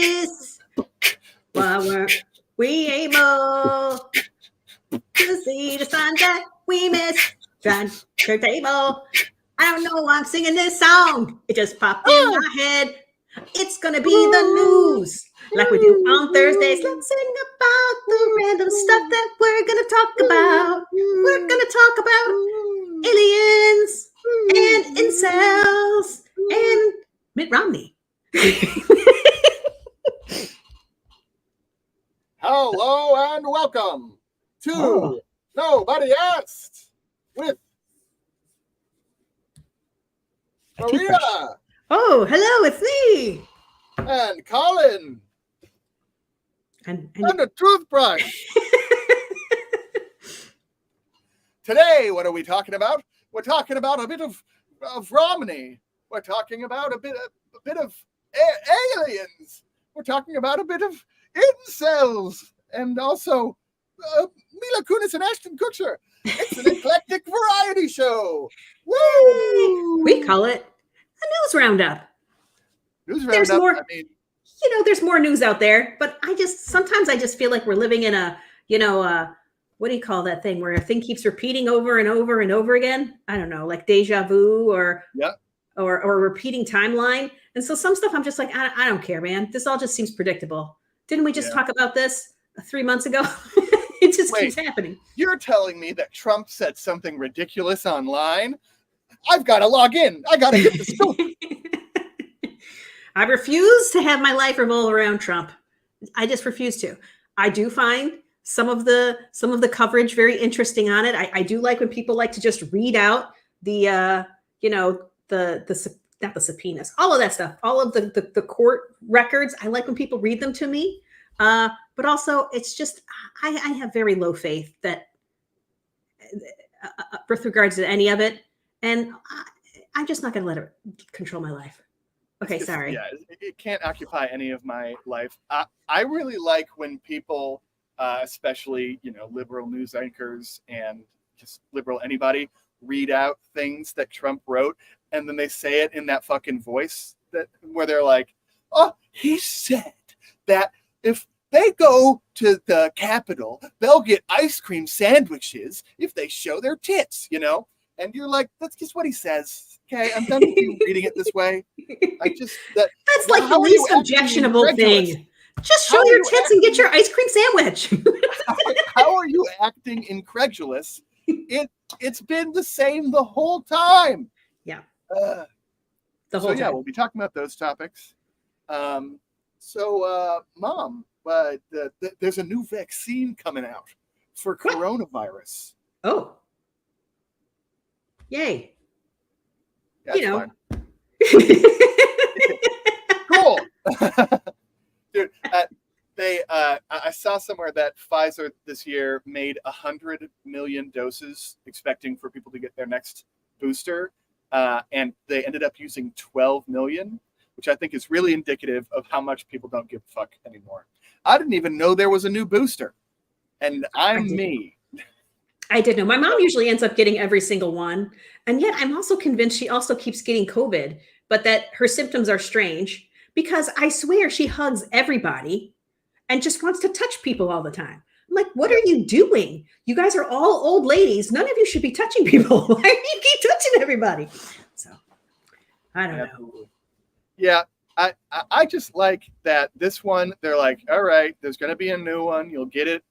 this? Why weren't we able to see the sun that we missed? Table. I don't know why I'm singing this song. It just popped in my head. It's going to be the news. Like we do on Thursdays. Let's sing about the random stuff that we're going to talk about. We're going to talk about aliens and incels and Mitt Romney. Hello and welcome to Nobody Asked with Maria. Oh, hello, it's me. And Colin. And a toothbrush. Today, what are we talking about? We're talking about a bit of Romney. We're talking about a bit of aliens. We're talking about a bit of incels. And also Mila Kunis and Ashton Kutcher. It's an eclectic variety show. Woo! We call it a news roundup. There's more, there's more news out there, but sometimes I just feel like we're living in a, what do you call that thing where a thing keeps repeating over and over and over again? I don't know, like deja vu or a repeating timeline. And so some stuff I'm just like, I don't care, man. This all just seems predictable. Didn't we just talk about this 3 months ago? It just keeps happening. You're telling me that Trump said something ridiculous online? I've got to log in. I got to get the scoop. I refuse to have my life revolve around Trump. I just refuse to. I do find some of the coverage very interesting on it. I do like when people like to just read out the not the subpoenas, all of that stuff, all of the court records. I like when people read them to me. But also, it's just I have very low faith that with regards to any of it, and I'm just not going to let it control my life. Okay, sorry. Yeah, it can't occupy any of my life. I really like when people, especially liberal news anchors and just liberal anybody, read out things that Trump wrote, and then they say it in that fucking voice where they're like, "Oh, he said that if they go to the Capitol, they'll get ice cream sandwiches if they show their tits," And you're like, that's just what he says. Okay, I'm done with you reading it this way. That's like the least objectionable thing. Just show your tits and get your ice cream sandwich. How are you acting incredulous? It's been the same the whole time. Yeah. We'll be talking about those topics. Mom, there's a new vaccine coming out for coronavirus. Oh. Yay. Yeah, cool. Dude, I saw somewhere that Pfizer this year made 100 million doses expecting for people to get their next booster. And they ended up using 12 million, which I think is really indicative of how much people don't give a fuck anymore. I didn't even know there was a new booster. And I'm me. I did know. My mom usually ends up getting every single one. And yet I'm also convinced she also keeps getting COVID, but that her symptoms are strange because I swear she hugs everybody and just wants to touch people all the time. I'm like, what are you doing? You guys are all old ladies. None of you should be touching people. Why do you keep touching everybody? So I don't know. Yeah. I just like that this one, they're like, all right, there's going to be a new one. You'll get it,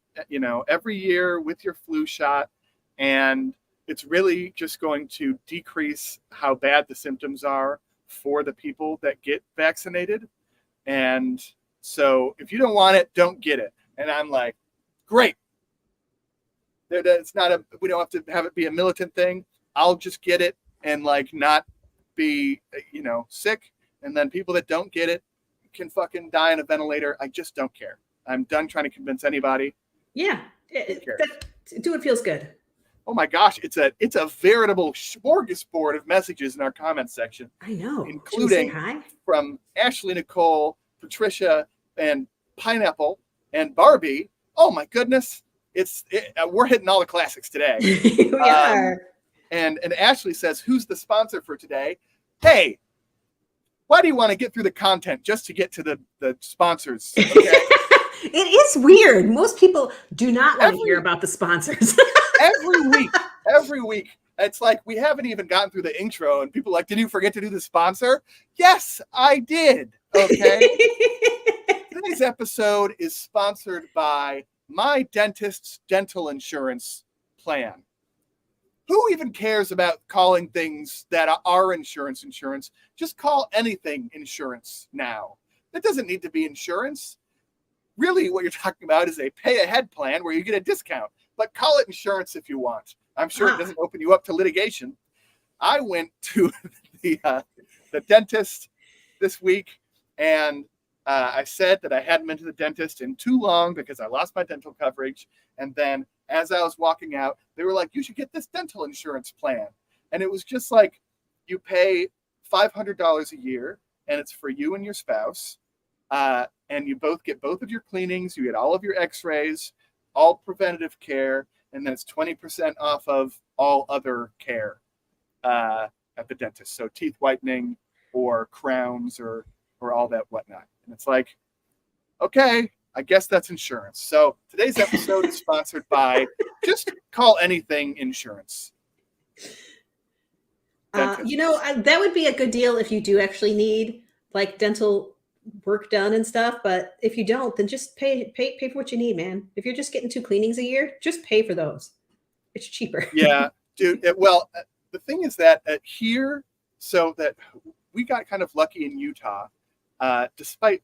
every year with your flu shot. And it's really just going to decrease how bad the symptoms are for the people that get vaccinated. And so if you don't want it, don't get it. And I'm like, great. It's not we don't have to have it be a militant thing. I'll just get it and not be, sick. And then people that don't get it can fucking die in a ventilator. I just don't care. I'm done trying to convince anybody. Yeah. Do it feels good. Oh my gosh, it's a veritable smorgasbord of messages in our comments section. I know. Including from Ashley Nicole, Patricia, and Pineapple, and Barbie. Oh my goodness. We're hitting all the classics today. We are. And Ashley says, who's the sponsor for today? Hey, Why do you want to get through the content just to get to the sponsors? Okay? It is weird. Most people do not want to hear Every- about the sponsors. every week, it's like we haven't even gotten through the intro, and people are like, did you forget to do the sponsor? Yes, I did. Okay. Today's episode is sponsored by my dentist's dental insurance plan. Who even cares about calling things that are insurance? Just call anything insurance now. That doesn't need to be insurance. Really, what you're talking about is a pay-ahead plan where you get a discount. But call it insurance if you want. I'm sure it doesn't open you up to litigation. I went to the dentist this week, and I said that I hadn't been to the dentist in too long because I lost my dental coverage. And then as I was walking out, they were like, you should get this dental insurance plan. And it was just like, you pay $500 a year, and it's for you and your spouse. And you both get both of your cleanings, you get all of your x-rays, all preventative care, and then it's 20% off of all other care at the dentist. So teeth whitening or crowns or all that whatnot. And it's like, okay, I guess that's insurance. So today's episode is sponsored by just call anything insurance. That would be a good deal if you do actually need like dental work done and stuff. But if you don't, then just pay for what you need, man. If you're just getting 2 cleanings a year, just pay for those. It's cheaper. Yeah, dude. The thing is that here, so that we got kind of lucky in Utah, despite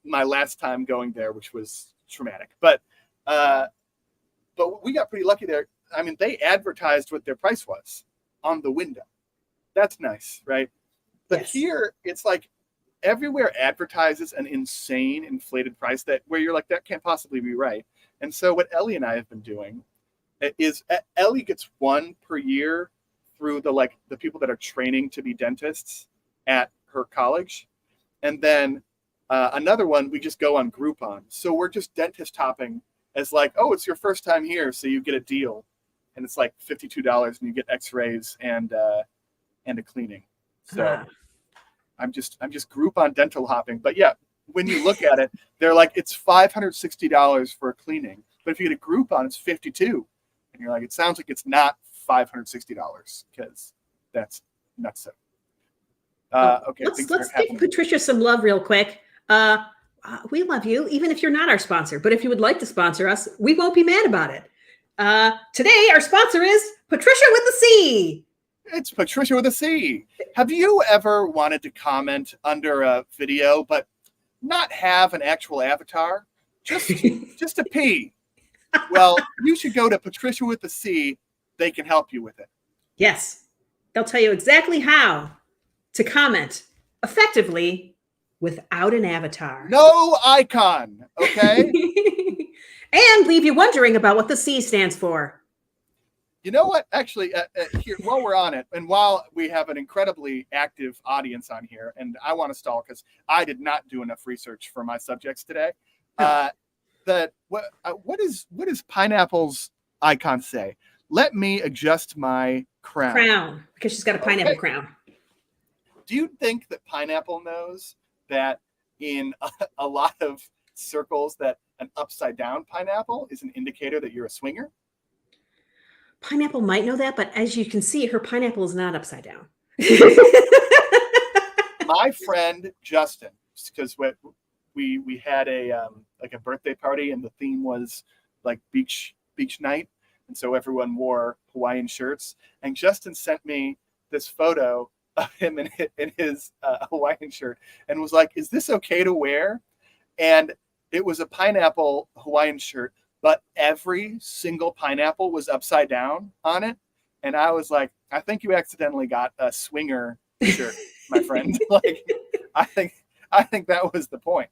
my last time going there, which was traumatic. But we got pretty lucky there. I mean, they advertised what their price was on the window. That's nice, right? But Yes. Here, it's like everywhere advertises an insane inflated price where you're like, that can't possibly be right. And so what Ellie and I have been doing is Ellie gets one per year through the people that are training to be dentists at her college. And then another one, we just go on Groupon. So we're just dentist hopping as like, oh, it's your first time here, so you get a deal. And it's like $52 and you get x-rays and a cleaning. So I'm just Groupon dental hopping. But yeah, when you look at it, they're like, it's $560 for a cleaning. But if you get a Groupon, it's $52. And you're like, it sounds like it's not $560 because that's nuts. Okay, let's give Patricia some love real quick. We love you, even if you're not our sponsor. But if you would like to sponsor us, we won't be mad about it. Today, our sponsor is Patricia with the C. It's Patricia with a C. Have you ever wanted to comment under a video, but not have an actual avatar? Just a P. Well, you should go to Patricia with the C. They can help you with it. Yes. They'll tell you exactly how to comment effectively without an avatar. No icon, okay? And leave you wondering about what the C stands for. You know what? Actually, here, while we're on it, and while we have an incredibly active audience on here, and I want to stall because I did not do enough research for my subjects today. What does Pineapple's icon say? Let me adjust my crown. Crown, because she's got a pineapple crown. Do you think that Pineapple knows that in a lot of circles that an upside down pineapple is an indicator that you're a swinger? Pineapple might know that, but as you can see, her pineapple is not upside down. My friend Justin, because we had a birthday party and the theme was like beach night, and so everyone wore Hawaiian shirts. And Justin sent me this photo of him in his Hawaiian shirt and was like, "Is this okay to wear?" And it was a pineapple Hawaiian shirt, but every single pineapple was upside down on it. And I was like, I think you accidentally got a swinger shirt, my friend. I think that was the point.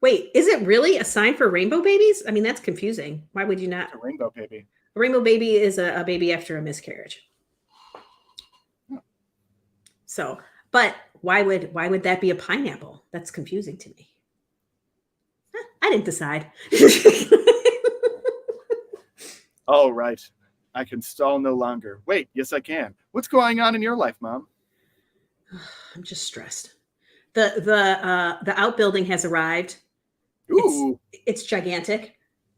Wait, is it really a sign for rainbow babies? I mean, that's confusing. Why would you not? A rainbow baby. A rainbow baby is a baby after a miscarriage. So, but why would that be a pineapple? That's confusing to me. I didn't decide. Oh, right. I can stall no longer. Wait, yes, I can. What's going on in your life, Mom? I'm just stressed. The outbuilding has arrived. Ooh, It's gigantic.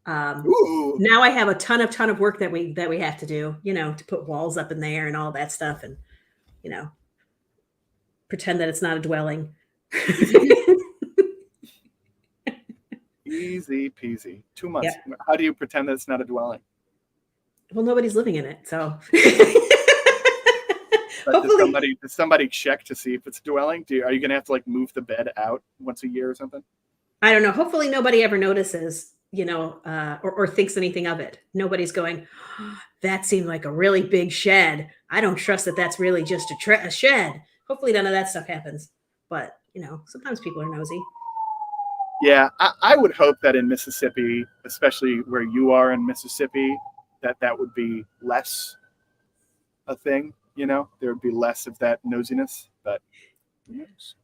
ooh. Now I have a ton of work that we have to do, to put walls up in there and all that stuff, and you know, pretend that it's not a dwelling. Easy peasy. 2 months. Yeah. How do you pretend that it's not a dwelling? Well, nobody's living in it, so But hopefully, does somebody check to see if it's a dwelling? Are you gonna have to like move the bed out once a year or something? I don't know. Hopefully, nobody ever notices, or thinks anything of it. Nobody's going, "Oh, that seemed like a really big shed. I don't trust that that's really just a shed." Hopefully, none of that stuff happens. But, sometimes people are nosy. Yeah, I would hope that in Mississippi, especially where you are in Mississippi, that would be less a thing. There would be less of that nosiness. But who knows?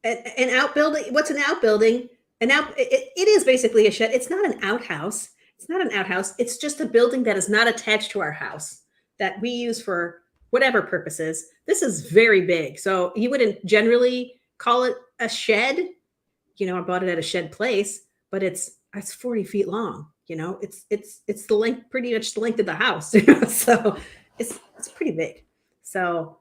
An outbuilding. What's an outbuilding? It is basically a shed. It's not an outhouse. It's not an outhouse. It's just a building that is not attached to our house that we use for whatever purposes. This is very big, so you wouldn't generally call it a shed. I bought it at a shed place, but it's 40 feet long. It's the length, pretty much the length of the house. So it's pretty big. So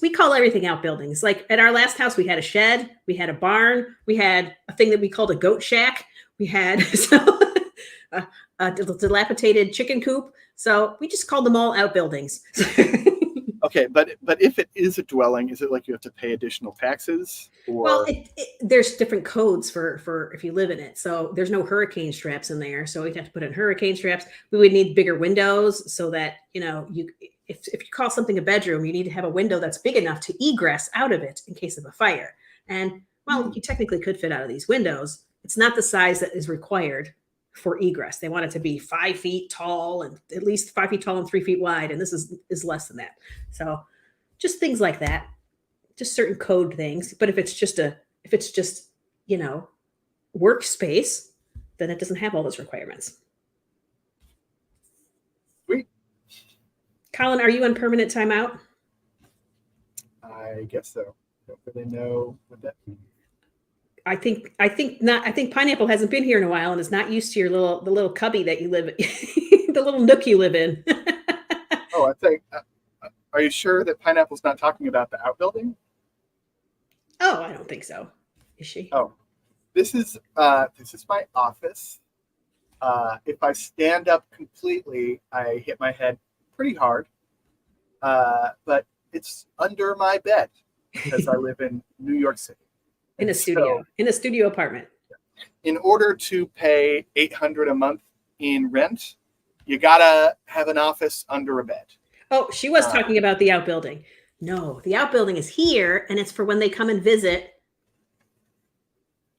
we call everything outbuildings. Like at our last house, we had a shed, we had a barn, we had a thing that we called a goat shack. We had a dilapidated chicken coop. So we just called them all outbuildings. Okay, but if it is a dwelling, is it like you have to pay additional taxes? Well, Or there's different codes for if you live in it. So there's no hurricane straps in there. So we'd have to put in hurricane straps. We would need bigger windows so that if you call something a bedroom, you need to have a window that's big enough to egress out of it in case of a fire. And well, you technically could fit out of these windows. It's not the size that is required for egress. They want it to be 5 feet tall and at least 5 feet tall and 3 feet wide. And this is less than that. So just things like that, just certain code things. But if it's just workspace, then it doesn't have all those requirements. sweet, Colin, are you on permanent timeout? I guess so. Don't really know what that means. I think not. I think Pineapple hasn't been here in a while and is not used to the little cubby that you live in, the little nook you live in. Oh, I think. Are you sure that Pineapple's not talking about the outbuilding? Oh, I don't think so. Is she? Oh, this is my office. If I stand up completely, I hit my head pretty hard. But it's under my bed because I live in New York City. In a studio, in a studio apartment. In order to pay $800 a month in rent, you gotta have an office under a bed. Oh, she was talking about the outbuilding. No, the outbuilding is here, and it's for when they come and visit.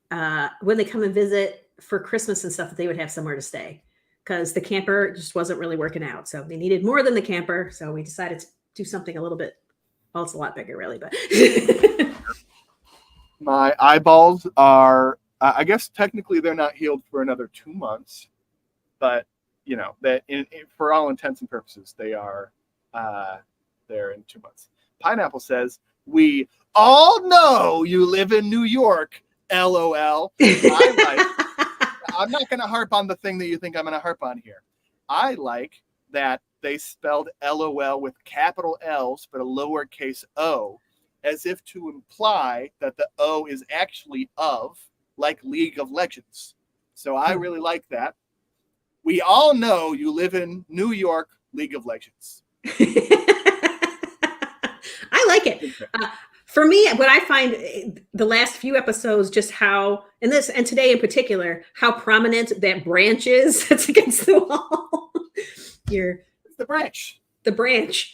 When they come and visit for Christmas and stuff, that they would have somewhere to stay because the camper just wasn't really working out. So they needed more than the camper. So we decided to do something a little bit. Well, it's a lot bigger, really, but. My eyeballs are, I guess technically they're not healed for another 2 months, but that for all intents and purposes, they are there in 2 months. Pineapple says, "We all know you live in New York, LOL." I'm not going to harp on the thing that you think I'm going to harp on here. I like that they spelled LOL with capital L's, but a lowercase o, as if to imply that the O is actually of, like League of Legends. So I really like that. We all know you live in New York, League of Legends. I like it. For me, what I find the last few episodes, just how, and today in particular, how prominent that branch is that's against the wall. It's the branch. The branch.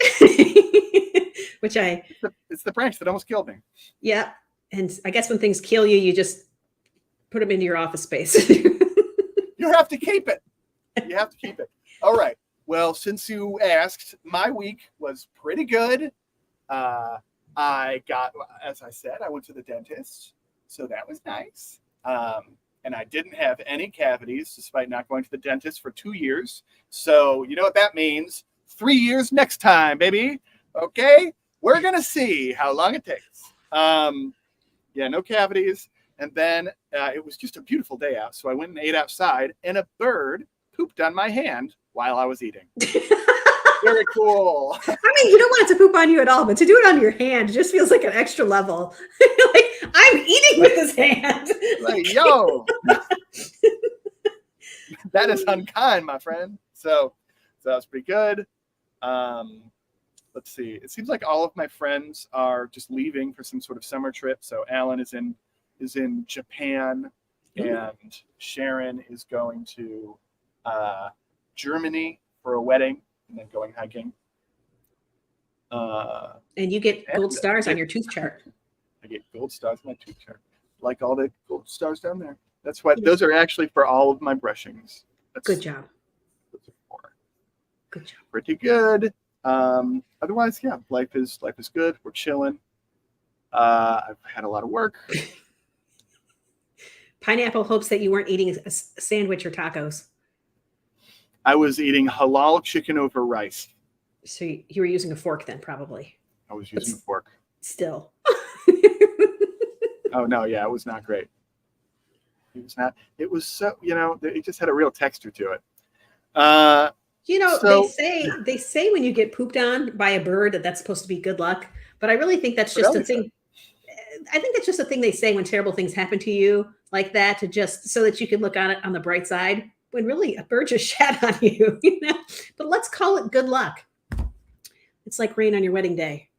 Which it's the branch that almost killed me. Yeah. And I guess when things kill you, you just put them into your office space. You have to keep it. You have to keep it. All right. Well, since you asked, my week was pretty good. I got, as I said, I went to the dentist. So that was nice. And I didn't have any cavities despite not going to the dentist for 2 years. So you know what that means? 3 years next time, baby. Okay. we're going to see how long it takes. Yeah, no cavities. And then it was just a beautiful day out. So I went and ate outside, and a bird pooped on my hand while I was eating. Very cool. I mean, you don't want it to poop on you at all, but to do it on your hand just feels like an extra level. Like, I'm eating with this hand. Like, yo, that is unkind, my friend. So that was pretty good. Let's see. It seems like all of my friends are just leaving for some sort of summer trip. So Alan is in Japan, and Sharon is going to Germany for a wedding, and then going hiking. And you get gold stars on your tooth chart. I get gold stars on my tooth chart. Like all the gold stars down there. That's what those are actually for all of my brushings. Good job. Those are for. Good job. Pretty good. Otherwise, yeah, life is good. We're chilling. I've had a lot of work. Pineapple hopes that you weren't eating a sandwich or tacos. I was eating halal chicken over rice. So you were using a fork then, probably. I was using a fork. Still. Oh no, yeah, it was not great. It was not. It was so, it just had a real texture to it. They say when you get pooped on by a bird that's supposed to be good luck, but I really think that's just a thing. I think that's just a thing they say when terrible things happen to you like that, to just so that you can look on it on the bright side, when really a bird just shat on you, But let's call it good luck. It's like rain on your wedding day.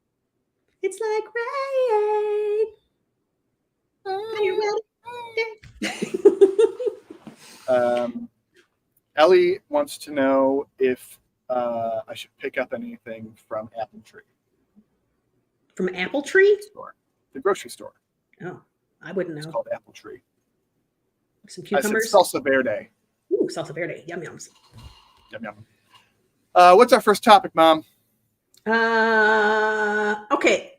It's like rain on your wedding day. Ellie wants to know if I should pick up anything from Apple Tree. From Apple Tree? The grocery store. Oh, I wouldn't know. It's called Apple Tree. Some cucumbers. I said salsa verde. Ooh, salsa verde. Yum yums. Yum yum. What's our first topic, Mom? Okay.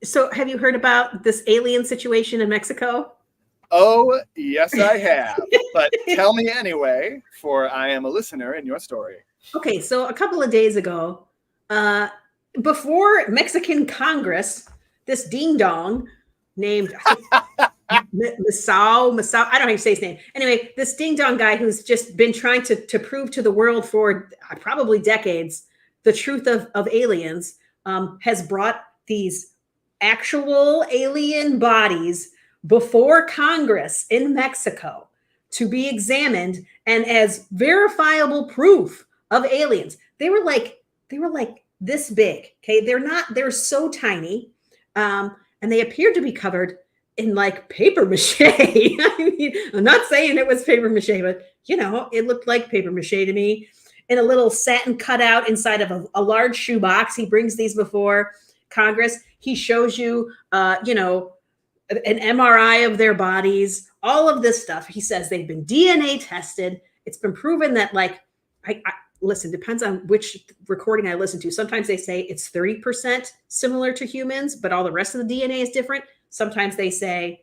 So have you heard about this alien situation in Mexico? Oh, yes, I have. But tell me anyway, for I am a listener in your story. Okay, so a couple of days ago, before Mexican Congress, this ding-dong named Masao, I don't know how you say his name. Anyway, this ding-dong guy who's just been trying to prove to the world for probably decades the truth of aliens, has brought these actual alien bodies before Congress in Mexico to be examined, and as verifiable proof of aliens. They were like this big. Okay, they're so tiny, and they appeared to be covered in like paper mache. I mean, I'm not saying it was paper mache, but it looked like paper mache to me. In a little satin cutout inside of a large shoebox. He brings these before Congress. He shows you, an MRI of their bodies, all of this stuff. He says they've been DNA tested. It's been proven that, listen, depends on which recording I listen to. Sometimes they say it's 30% similar to humans, but all the rest of the DNA is different. Sometimes they say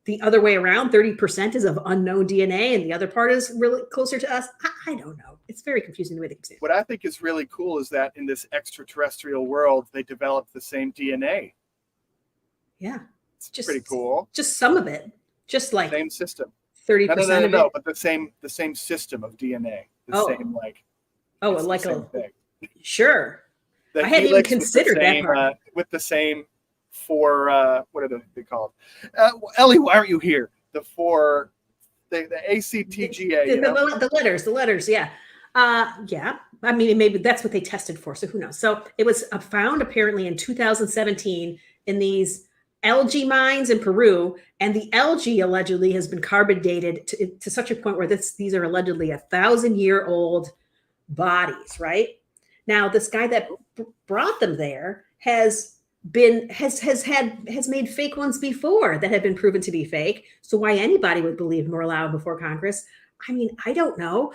the other way around, 30% is of unknown DNA and the other part is really closer to us. I don't know. It's very confusing the way they say it. What I think is really cool is that in this extraterrestrial world, they developed the same DNA. Yeah. It's just pretty cool. Just some of it. Just like same system. 30% of it. No, but the same system of DNA. Same thing. Sure. I hadn't even considered that part. With the same four, what are they called? Ellie, why aren't you here? The ACTGA. The letters, yeah. Yeah. I mean, maybe that's what they tested for, so who knows? So it was found apparently in 2017 in these algae mines in Peru, and the algae allegedly has been carbon dated to such a point where these are allegedly 1,000-year-old bodies, right? Now, this guy that brought them there has made fake ones before that have been proven to be fake. So why anybody would believe them or allow them before Congress? I mean, I don't know.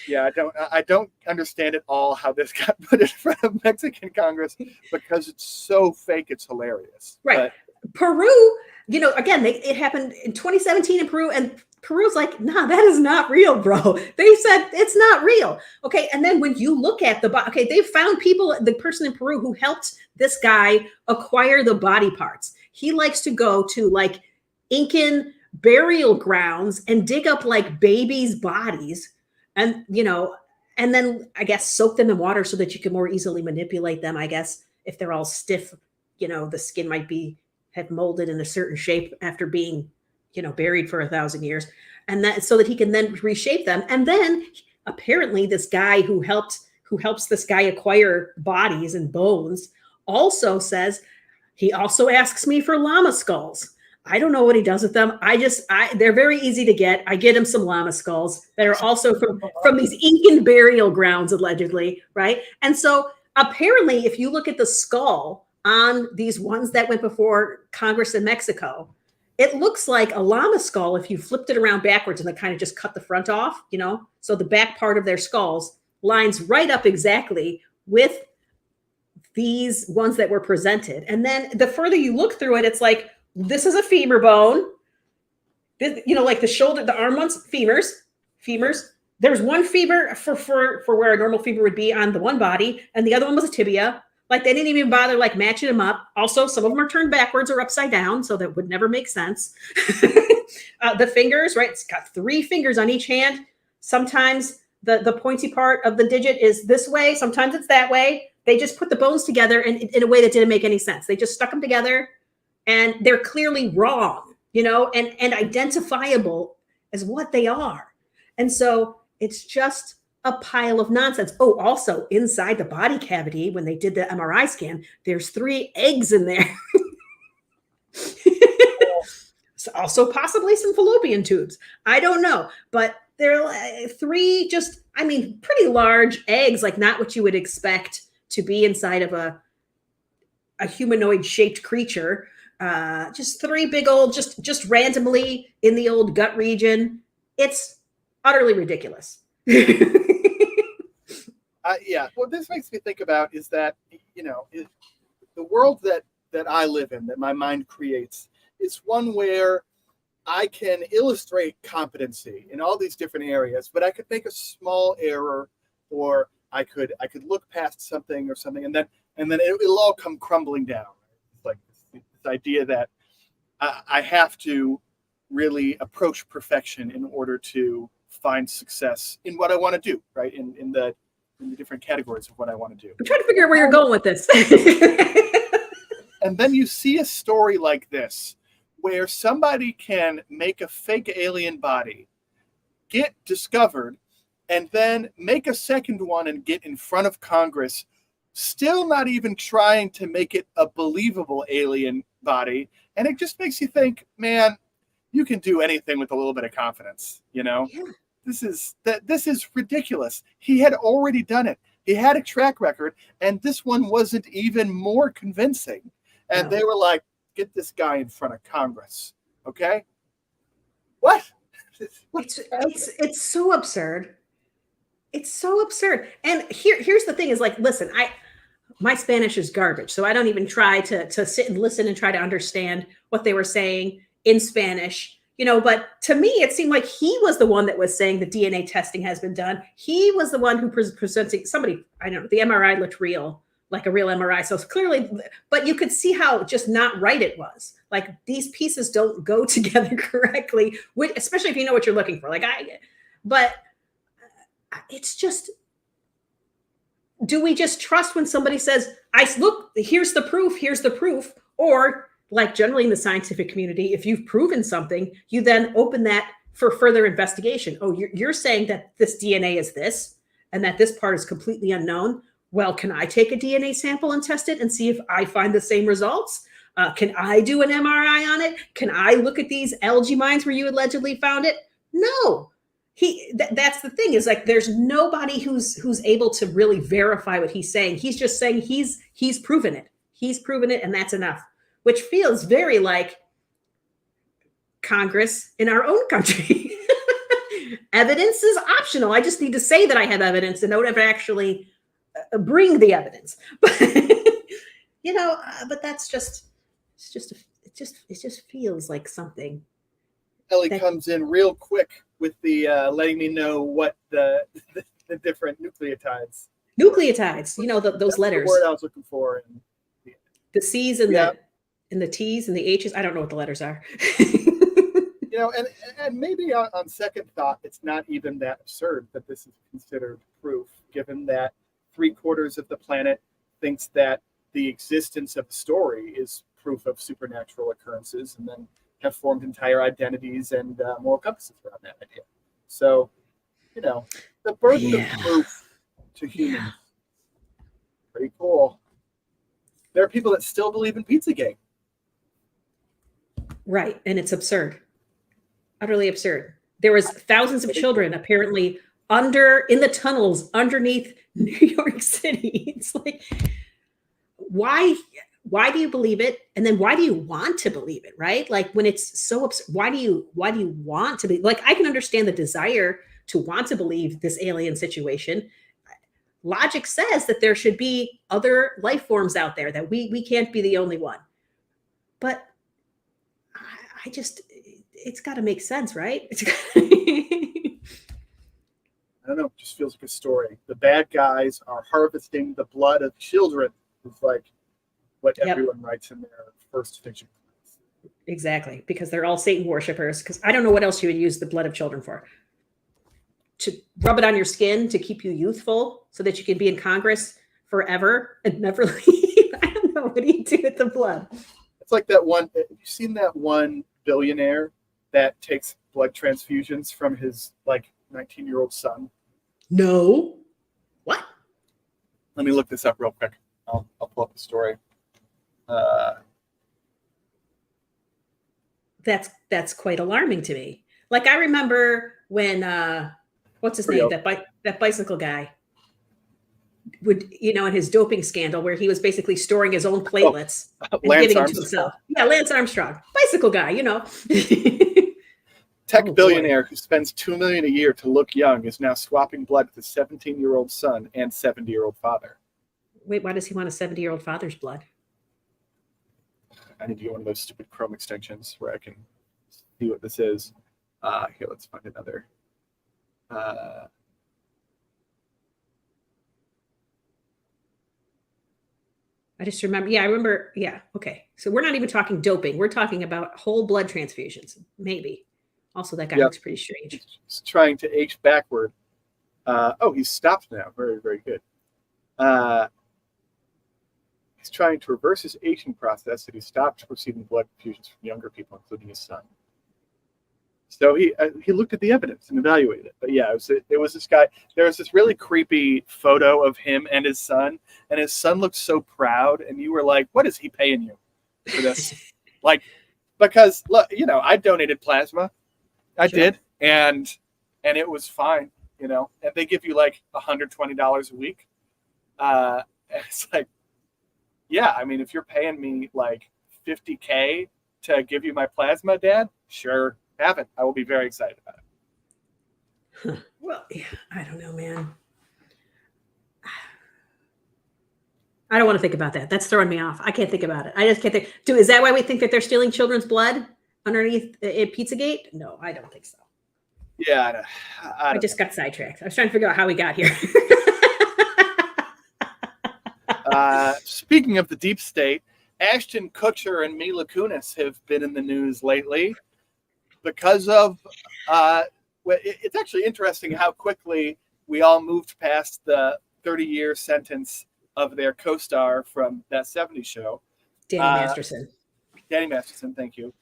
Yeah, I don't understand at all how this got put in front of Mexican Congress, because it's so fake, it's hilarious. Right. Peru, again, it happened in 2017 in Peru, and Peru's like, nah, that is not real, bro. They said it's not real. Okay. And then when you look at they found the person in Peru who helped this guy acquire the body parts. He likes to go to like Incan burial grounds and dig up like babies' bodies and, and then I guess soak them in water so that you can more easily manipulate them. I guess if they're all stiff, the skin might have molded in a certain shape after being, buried for 1,000 years, and that so that he can then reshape them. And then apparently this guy who helps this guy acquire bodies and bones also says he also asks me for llama skulls. I don't know what he does with them. They're very easy to get. I get him some llama skulls that are also from these Incan burial grounds, allegedly, right? And so apparently, if you look at the skull on these ones that went before Congress in Mexico, it looks like a llama skull if you flipped it around backwards and then kind of just cut the front off, So the back part of their skulls lines right up exactly with these ones that were presented. And then the further you look through it, it's like, this is a femur bone. Like the shoulder, the arm ones, femurs. There's one femur for where a normal femur would be on the one body, and the other one was a tibia. Like they didn't even bother like matching them up. Also, some of them are turned backwards or upside down, so that would never make sense. The fingers, right? It's got 3 fingers on each hand. Sometimes the pointy part of the digit is this way. Sometimes it's that way. They just put the bones together in a way that didn't make any sense. They just stuck them together. And they're clearly wrong, and identifiable as what they are. And so it's just a pile of nonsense. Oh, also inside the body cavity, when they did the MRI scan, there's 3 eggs in there. So also possibly some fallopian tubes. I don't know, but there are 3 pretty large eggs, like not what you would expect to be inside of a humanoid shaped creature. Just 3 big old, just randomly in the old gut region. It's utterly ridiculous. Yeah. What this makes me think about is that, the world that I live in, that my mind creates, is one where I can illustrate competency in all these different areas, but I could make a small error, or I could look past something or something, and then it'll all come crumbling down. Like this idea that I have to really approach perfection in order to find success in what I want to do, right? In the different categories of what I want to do. I'm trying to figure out where you're going with this. And then you see a story like this, where somebody can make a fake alien body, get discovered, and then make a second one and get in front of Congress, still not even trying to make it a believable alien body. And it just makes you think, man, you can do anything with a little bit of confidence, Yeah. This is ridiculous. He had already done it. He had a track record, and this one wasn't even more convincing. And They were like, get this guy in front of Congress. Okay? What? It's so absurd. It's so absurd. And here's the thing is like, listen, my Spanish is garbage. So I don't even try to sit and listen and try to understand what they were saying in Spanish, but to me, it seemed like he was the one that was saying the DNA testing has been done. He was the one who presenting somebody, I don't know, the MRI looked real, like a real MRI. So clearly, but you could see how just not right it was. Like these pieces don't go together correctly, especially if you know what you're looking for. But it's just, do we just trust when somebody says, look, here's the proof, or like generally in the scientific community, if you've proven something, you then open that for further investigation. Oh, you're saying that this DNA is this, and that this part is completely unknown. Well, can I take a DNA sample and test it and see if I find the same results? Can I do an MRI on it? Can I look at these algae mines where you allegedly found it? No. That's the thing, is like there's nobody who's able to really verify what he's saying. He's just saying he's proven it. He's proven it, and that's enough. Which feels very like Congress in our own country. Evidence is optional. I just need to say that I have evidence and don't ever actually bring the evidence. But but that's just it's just feels like something. Ellie That- comes in real quick with the letting me know what the different nucleotides. Nucleotides, you know, those That's letters. the word I was looking for. The C's and Yeah. the T's and the H's. I don't know what the letters are. You know, and maybe on second thought, it's not even that absurd that this is considered proof, given that 3/4 of the planet thinks that the existence of the story is proof of supernatural occurrences, and then have formed entire identities and moral compasses around that idea. So, you know, the birth Yeah. of proof to humans, pretty cool. There are people that still believe in Pizzagate. Right, and it's absurd. Utterly absurd. There was thousands of children apparently in the tunnels underneath New York City. It's like, why do you believe it? And then why do you want to believe it, right? Like when it's so absurd, why do you want to be like, I can understand the desire to want to believe this alien situation. Logic says that there should be other life forms out there, that we can't be the only one. But I just, it's got to make sense, right? I don't know. It just feels like a story. The bad guys are harvesting the blood of children. It's like what everyone writes in their first fiction class. Exactly, because they're all Satan worshipers. Because I don't know what else you would use the blood of children for. To rub it on your skin to keep you youthful, so that you can be in Congress forever and never leave. I don't know. What do you do with the blood? It's like that one. Have you seen that one billionaire that takes blood transfusions from his 19-year-old son? No. What? Let me look this up real quick. I'll pull up the story. That's quite alarming to me. Like I remember when what's his name? That bicycle guy would, in his doping scandal where he was basically storing his own platelets and giving them to himself. Yeah, Lance Armstrong, bicycle guy, Tech billionaire who spends $2 million a year to look young is now swapping blood with his 17-year-old son and 70-year-old father. Wait, why does he want a 70-year-old father's blood? I need to get one of those stupid Chrome extensions where I can see what this is. Here, let's find another. I just remember. Yeah, I remember. Yeah. Okay. So we're not even talking doping. We're talking about whole blood transfusions. Maybe. Also, that guy looks pretty strange. He's trying to age backward. He's stopped now. Very, very good. He's trying to reverse his aging process, and he stopped receiving blood transfusions from younger people, including his son. So he looked at the evidence and evaluated it. But yeah, it was this guy. There was this really creepy photo of him and his son looked so proud, and you were like, "What is he paying you for this?" Because look, I donated plasma, I did, and it was fine, and they give you like $120 a week. It's like, yeah, I mean, if you're paying me like $50K to give you my plasma, Dad, sure. Have it. I will be very excited about it. Huh. Well, yeah, I don't know, man. I don't want to think about that. That's throwing me off. I can't think about it. I just can't think. Is that why we think that they're stealing children's blood underneath Pizzagate? No, I don't think so. Yeah, I just got sidetracked. I was trying to figure out how we got here. Speaking of the deep state, Ashton Kutcher and Mila Kunis have been in the news lately. Because of, it's actually interesting how quickly we all moved past the 30-year sentence of their co-star from that 70s show. Danny Masterson. Danny Masterson, thank you.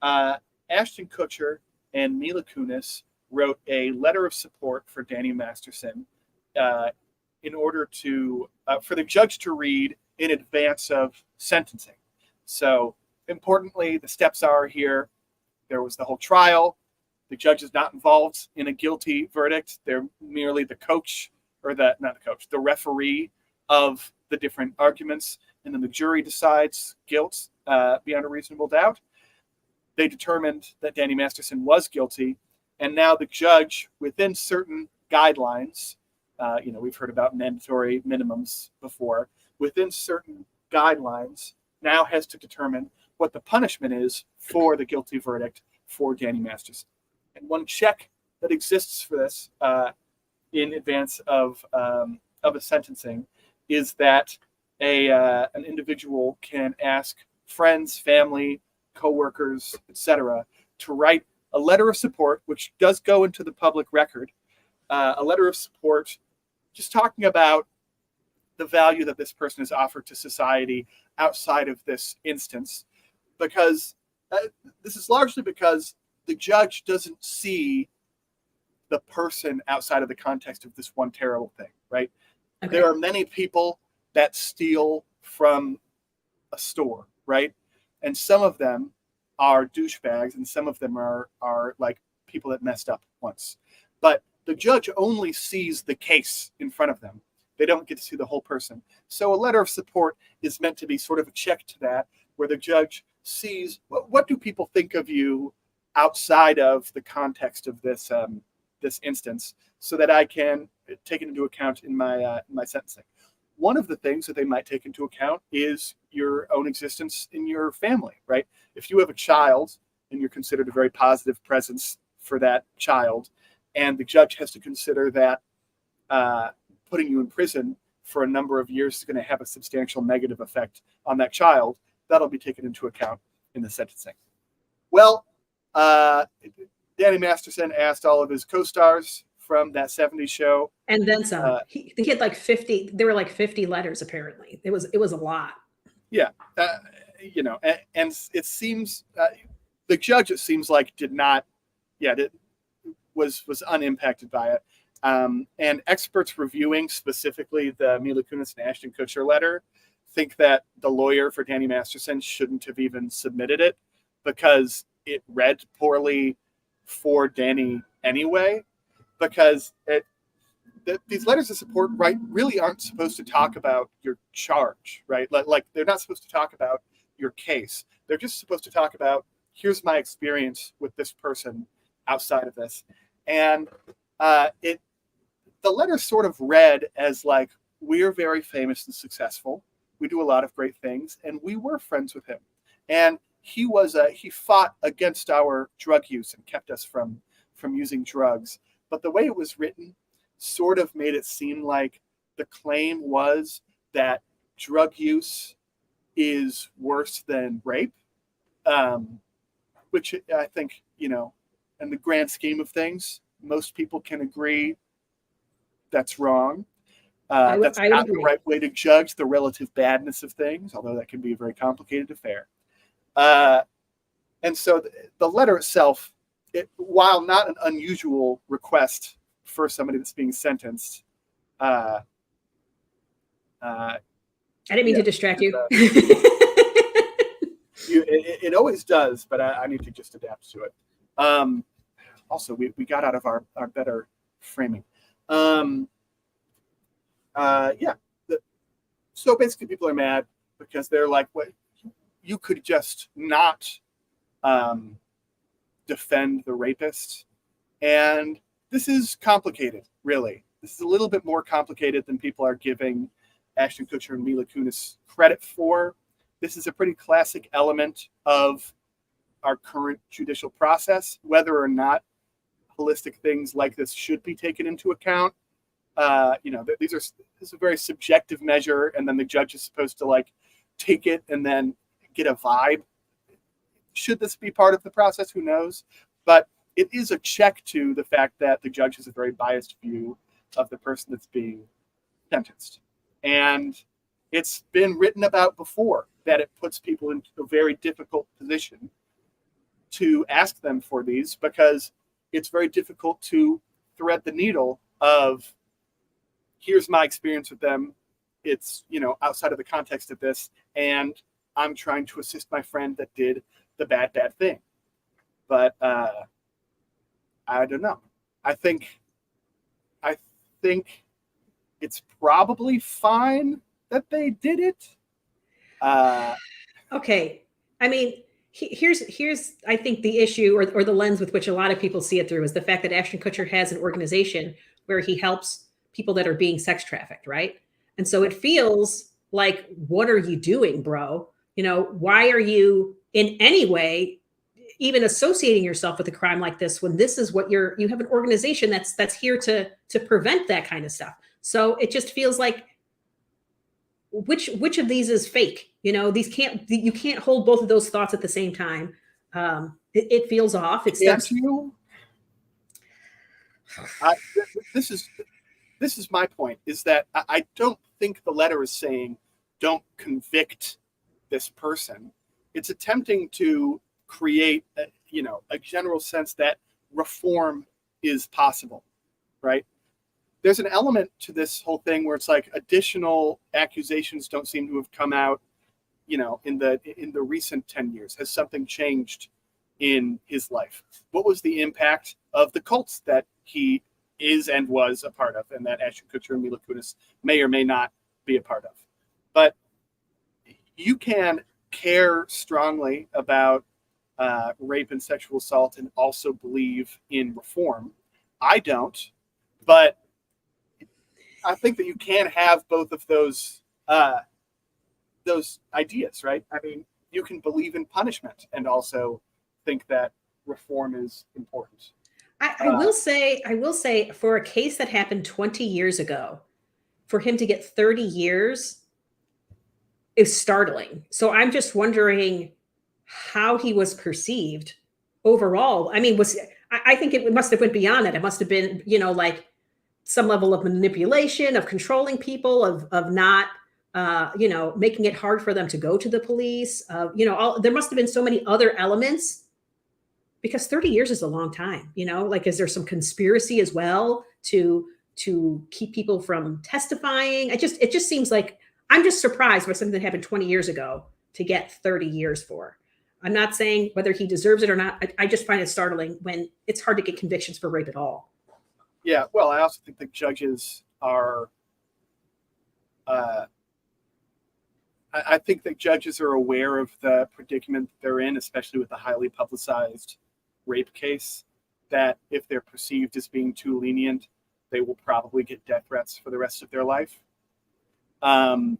Ashton Kutcher and Mila Kunis wrote a letter of support for Danny Masterson in order to, for the judge to read in advance of sentencing. So importantly, the steps are here. There was the whole trial. The judge is not involved in a guilty verdict. They're merely the coach, or the referee of the different arguments. And then the jury decides guilt beyond a reasonable doubt. They determined that Danny Masterson was guilty. And now the judge, within certain guidelines, we've heard about mandatory minimums before, within certain guidelines, now has to determine what the punishment is for the guilty verdict for Danny Masterson. And one check that exists for this in advance of a sentencing is that an individual can ask friends, family, coworkers, etc., to write a letter of support, which does go into the public record, a letter of support just talking about the value that this person has offered to society outside of this instance, because this is largely because the judge doesn't see the person outside of the context of this one terrible thing, right? Okay. There are many people that steal from a store, right? And some of them are douchebags, and some of them are like people that messed up once. But the judge only sees the case in front of them. They don't get to see the whole person. So a letter of support is meant to be sort of a check to that, where the judge sees what do people think of you outside of the context of this this instance, so that I can take it into account in my sentencing. One of the things that they might take into account is your own existence in your family, right? If you have a child and you're considered a very positive presence for that child, and the judge has to consider that putting you in prison for a number of years is going to have a substantial negative effect on that child, that'll be taken into account in the sentencing. Well, Danny Masterson asked all of his co-stars from that 70s show. And then some. He had like 50, there were like 50 letters apparently. It was a lot. Yeah. You know, and it seems, the judge, it seems like was unimpacted by it. And experts reviewing specifically the Mila Kunis and Ashton Kutcher letter think that the lawyer for Danny Masterson shouldn't have even submitted it because it read poorly for Danny anyway, because these letters of support, right, really aren't supposed to talk about your charge, right? Like they're not supposed to talk about your case. They're just supposed to talk about, here's my experience with this person outside of this. And the letter sort of read as like, we're very famous and successful. We do a lot of great things, and we were friends with him. And he fought against our drug use and kept us from using drugs. But the way it was written sort of made it seem like the claim was that drug use is worse than rape, which I think, you know, in the grand scheme of things, most people can agree that's wrong. That's not the right way to judge the relative badness of things, although that can be a very complicated affair. And so the letter itself, while not an unusual request for somebody that's being sentenced, I didn't mean to distract you. It always does, but I need to just adapt to it. Also, we got out of our better framing. So basically people are mad because they're like, what, you could just not defend the rapist. And this is complicated, really. This is a little bit more complicated than people are giving Ashton Kutcher and Mila Kunis credit for. This is a pretty classic element of our current judicial process, whether or not holistic things like this should be taken into account. You know, this is a very subjective measure, and then the judge is supposed to like take it and then get a vibe. Should this be part of the process? Who knows? But it is a check to the fact that the judge has a very biased view of the person that's being sentenced. And it's been written about before that it puts people into a very difficult position to ask them for these, because it's very difficult to thread the needle of, here's my experience with them. It's, you know, outside of the context of this, and I'm trying to assist my friend that did the bad thing. But I don't know. I think it's probably fine that they did it. Okay. I mean, here's I think the issue or the lens with which a lot of people see it through is the fact that Ashton Kutcher has an organization where he helps people that are being sex trafficked, right? And so it feels like, what are you doing, bro? Why are you in any way even associating yourself with a crime like this when this is what you have an organization that's here to prevent that kind of stuff. So it just feels like which of these is fake? You can't hold both of those thoughts at the same time. It feels off. Can't you? This is my point, is that I don't think the letter is saying don't convict this person. It's attempting to create a general sense that reform is possible, right? There's an element to this whole thing where it's like additional accusations don't seem to have come out, in the recent 10 years. Has something changed in his life? What was the impact of the cults that he is and was a part of, and that Ashton Kutcher and Mila Kunis may or may not be a part of? But you can care strongly about rape and sexual assault and also believe in reform. I don't, but I think that you can have both of those ideas, right? I mean, you can believe in punishment and also think that reform is important. I will say for a case that happened 20 years ago, for him to get 30 years is startling. So I'm just wondering how he was perceived overall. I mean, I think it must have went beyond that. It must have been, like some level of manipulation, of controlling people, of not, making it hard for them to go to the police. There must have been so many other elements, because 30 years is a long time. Like, is there some conspiracy as well to keep people from testifying? It just seems like I'm just surprised by something that happened 20 years ago to get 30 years for. I'm not saying whether he deserves it or not. I just find it startling when it's hard to get convictions for rape at all. Yeah, well, I also think that judges are. I think that judges are aware of the predicament they're in, especially with the highly publicized rape case, that if they're perceived as being too lenient, they will probably get death threats for the rest of their life. And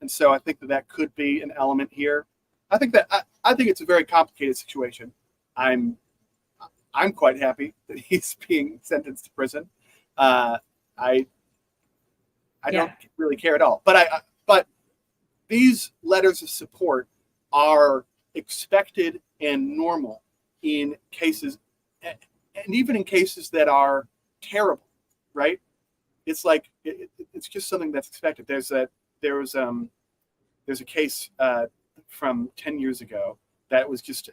so I think that could be an element here. I think it's a very complicated situation. I'm quite happy that he's being sentenced to prison. I don't really care at all. But these letters of support are expected and normal in cases, and even in cases that are terrible, right? It's like it's just something that's expected. There's a case from 10 years ago that was just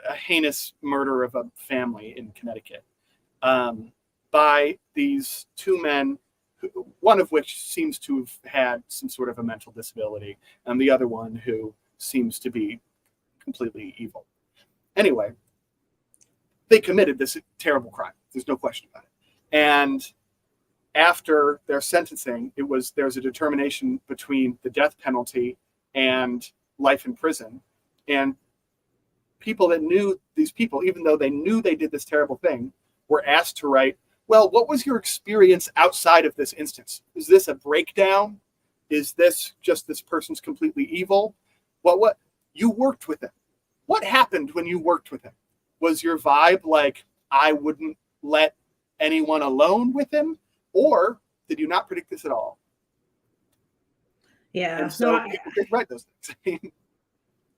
a heinous murder of a family in Connecticut by these two men, one of which seems to have had some sort of a mental disability, and the other one who seems to be completely evil. Anyway, they committed this terrible crime. There's no question about it. And after their sentencing, there's a determination between the death penalty and life in prison. And people that knew these people, even though they knew they did this terrible thing, were asked to write, well, what was your experience outside of this instance? Is this a breakdown? Is this just this person's completely evil? What you worked with him. What happened when you worked with him? Was your vibe like, I wouldn't let anyone alone with him? Or did you not predict this at all? Yeah. And so people did write those things.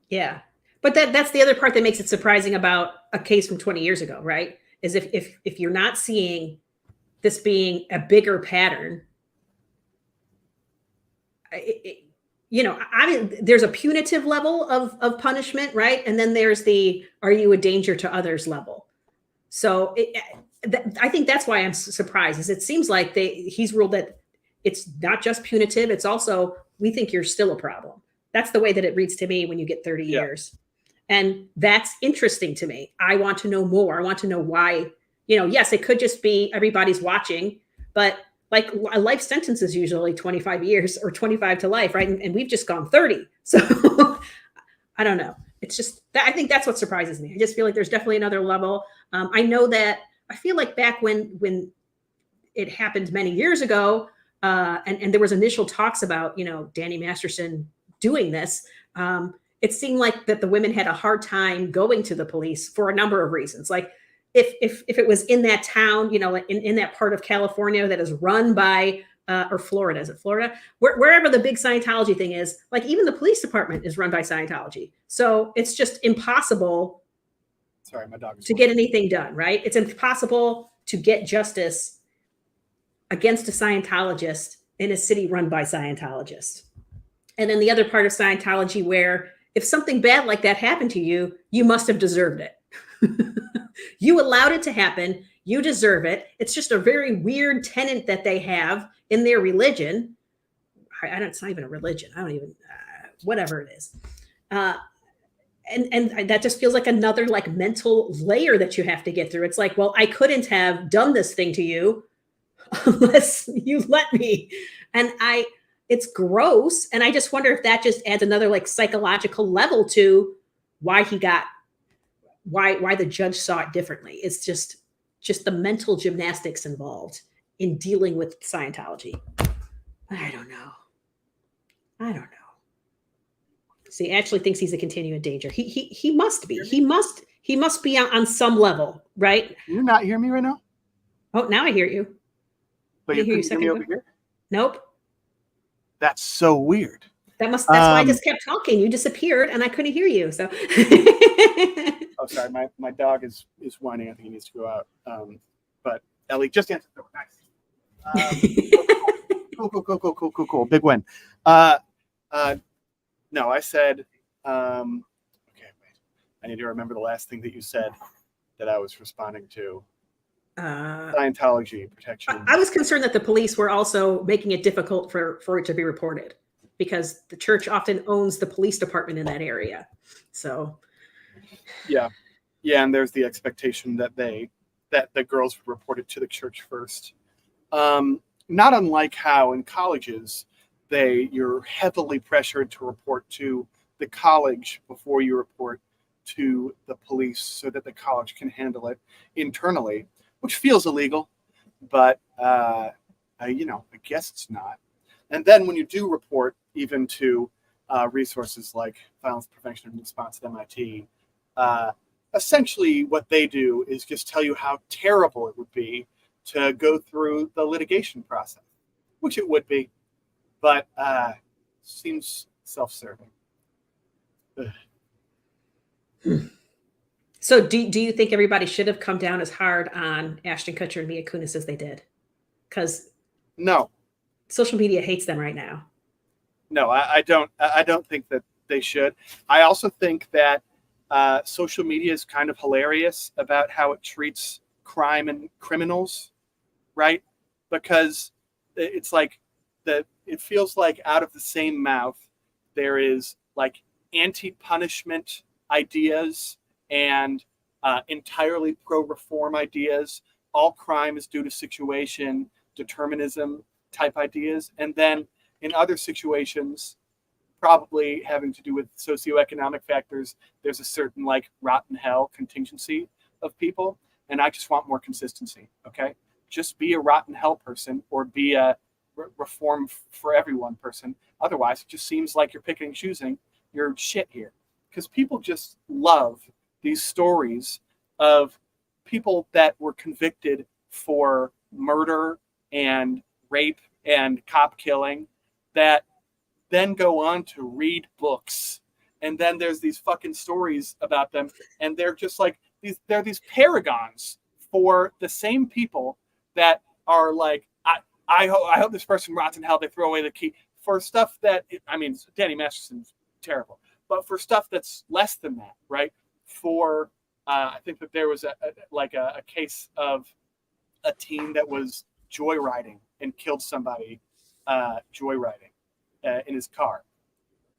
Yeah. But that's the other part that makes it surprising about a case from 20 years ago, right? Is if you're not seeing this being a bigger pattern, there's a punitive level of punishment, right? And then there's the are you a danger to others level. So I think that's why I'm surprised, is it seems like he's ruled that it's not just punitive, it's also we think you're still a problem. That's the way that it reads to me when you get 30 years. And that's interesting to me. I want to know more. I want to know why, yes, it could just be everybody's watching, but like a life sentence is usually 25 years or 25 to life, right? And we've just gone 30. So I don't know. It's just, I think that's what surprises me. I just feel like there's definitely another level. I know that I feel like back when it happened many years ago, and there was initial talks about, Danny Masterson doing this, It seemed like that the women had a hard time going to the police for a number of reasons. Like if it was in that town, in that part of California that is run by or Florida, is it Florida? Wherever the big Scientology thing is, like even the police department is run by Scientology. So it's just impossible. Sorry, my dog is to get anything done, right? It's impossible to get justice against a Scientologist in a city run by Scientologists. And then the other part of Scientology where if something bad like that happened to you, you must have deserved it. You allowed it to happen. You deserve it. It's just a very weird tenet that they have in their religion. It's not even a religion. I don't even, whatever it is. And that just feels like another like mental layer that you have to get through. It's like, well, I couldn't have done this thing to you unless you let me. And it's gross. And I just wonder if that just adds another like psychological level to why the judge saw it differently. It's just the mental gymnastics involved in dealing with Scientology. I don't know. See, he actually thinks he's a continuing danger. He must be. He must be on some level, right? Can you not hear me right now? Oh, now I hear you. But you couldn't hear me over here? Nope. That's so weird. That's why I just kept talking. You disappeared and I couldn't hear you. So oh, sorry. My dog is whining. I think he needs to go out. But Ellie just answered the door. Nice. Cool. Big win. No, I said, okay, wait. I need to remember the last thing that you said that I was responding to. Scientology protection. I was concerned that the police were also making it difficult for it to be reported because the church often owns the police department in that area. So. Yeah. And there's the expectation that the girls report it to the church first. Not unlike how in colleges, you're heavily pressured to report to the college before you report to the police so that the college can handle it internally, which feels illegal, but I guess it's not. And then when you do report even to resources like Violence Prevention and Response at MIT, essentially what they do is just tell you how terrible it would be to go through the litigation process, which it would be. But seems self-serving. So do you think everybody should have come down as hard on Ashton Kutcher and Mia Kunis as they did? Because no, social media hates them right now. No, I don't think that they should. I also think that social media is kind of hilarious about how it treats crime and criminals, right? Because it's like it feels like out of the same mouth there is like anti-punishment ideas and entirely pro-reform ideas. All crime is due to situation, determinism type ideas. And then in other situations, probably having to do with socioeconomic factors, there's a certain like rotten hell contingency of people. And I just want more consistency, okay? Just be a rotten hell person or be a reform for everyone person. Otherwise, it just seems like you're picking and choosing your shit here. Because people just love these stories of people that were convicted for murder and rape and cop killing that then go on to read books. And then there's these fucking stories about them. And they're just like, they're these paragons for the same people that are like, I hope this person rots in hell. They throw away the key for stuff that, Danny Masterson's terrible, but for stuff that's less than that, right? For, I think that there was a case of a teen that was joyriding and killed somebody joyriding in his car.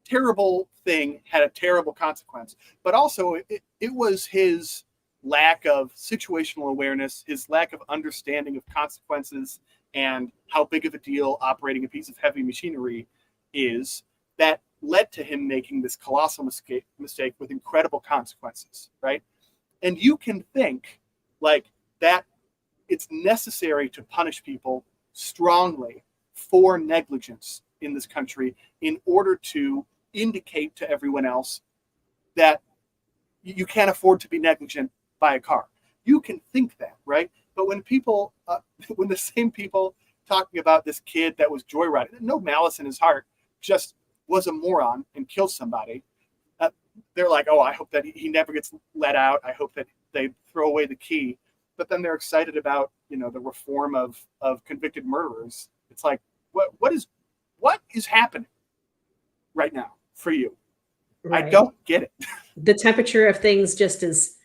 Terrible thing, had a terrible consequence, but also it was his lack of situational awareness, his lack of understanding of consequences and how big of a deal operating a piece of heavy machinery is that led to him making this colossal mistake with incredible consequences, right? And you can think like that it's necessary to punish people strongly for negligence in this country in order to indicate to everyone else that you can't afford to be negligent by a car. You can think that, right? But when people, when the same people talking about this kid that was joyriding, no malice in his heart, just was a moron and killed somebody, they're like, oh, I hope that he never gets let out. I hope that they throw away the key. But then they're excited about, you know, the reform of convicted murderers. It's like, what is happening right now for you? Right. I don't get it. The temperature of things just is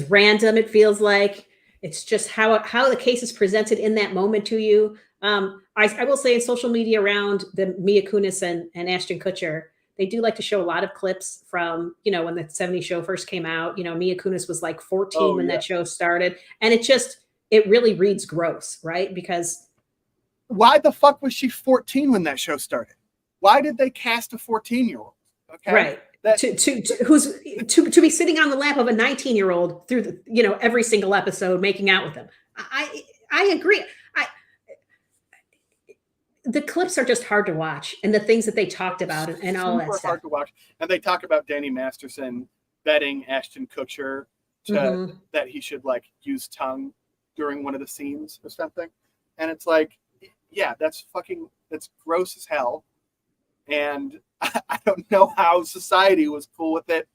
random. It feels like it's just how the case is presented in that moment to you. I will say in social media around the Mila Kunis and Ashton Kutcher, they do like to show a lot of clips from, you know, when the 70s show first came out. You know, Mila Kunis was like 14 when that show started. And it really reads gross, right? Because why the fuck was she 14 when that show started? Why did they cast a 14-year-old? Okay. Right. To be sitting on the lap of a 19-year-old through the, you know, every single episode, making out with them. I agree. The clips are just hard to watch, and the things that they talked about and all that stuff. Hard to watch. And they talk about Danny Masterson betting Ashton Kutcher that he should like use tongue during one of the scenes or something. And it's like, yeah, that's gross as hell. And I don't know how society was cool with it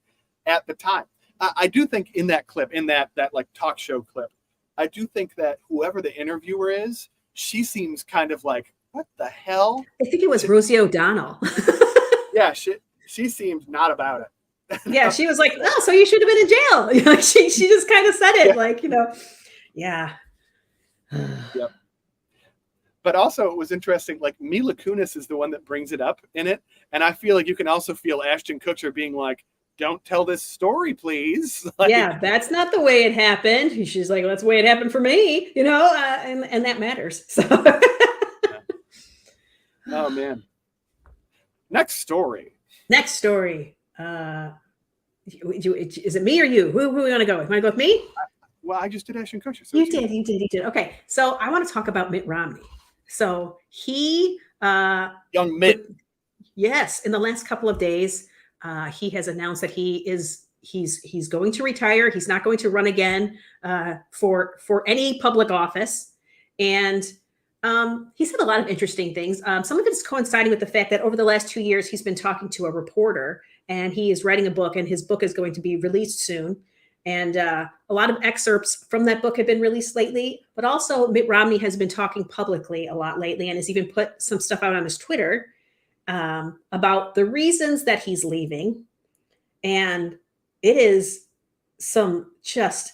at the time. I do think in that clip, in that like talk show clip, I do think that whoever the interviewer is, she seems kind of like, what the hell? I think it was Rosie O'Donnell. Yeah, she seems not about it. Yeah, she was like, oh, so you should have been in jail. You know, she just kind of said it, like, you know, yeah. Yep. But also it was interesting, like Mila Kunis is the one that brings it up in it. And I feel like you can also feel Ashton Kutcher being like, don't tell this story, please. Like, yeah, that's not the way it happened. She's like, well, that's the way it happened for me, you know, and that matters. So. Oh, man. Next story. Is it me or you? Who we want to go with? Want to go with me? Well, I just did Ashton Kutcher. So you did. Okay. So I want to talk about Mitt Romney. So he... Young Mitt. Yes. In the last couple of days, he has announced that he's going to retire. He's not going to run again for any public office. And he said a lot of interesting things. Some of it is coinciding with the fact that over the last 2 years, he's been talking to a reporter, and he is writing a book, and his book is going to be released soon. And a lot of excerpts from that book have been released lately, but also Mitt Romney has been talking publicly a lot lately and has even put some stuff out on his Twitter about the reasons that he's leaving. And it is some it's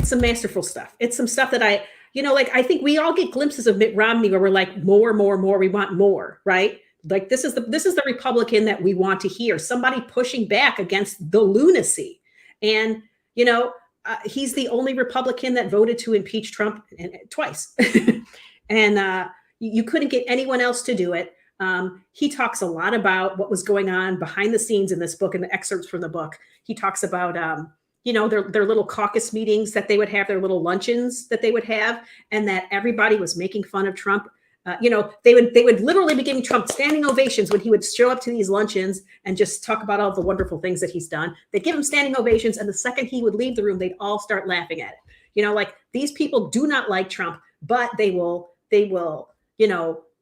some masterful stuff. It's some stuff that I think we all get glimpses of Mitt Romney where we're like, more, we want more, right? Like this is the Republican that we want to hear, somebody pushing back against the lunacy. And, he's the only Republican that voted to impeach Trump twice. And you couldn't get anyone else to do it. He talks a lot about what was going on behind the scenes in this book and the excerpts from the book. He talks about, their little caucus meetings that they would have, their little luncheons that they would have, and that everybody was making fun of Trump. They would literally be giving Trump standing ovations when he would show up to these luncheons and just talk about all the wonderful things that he's done. They'd give him standing ovations, and the second he would leave the room, they'd all start laughing at it. Like these people do not like Trump, but they will,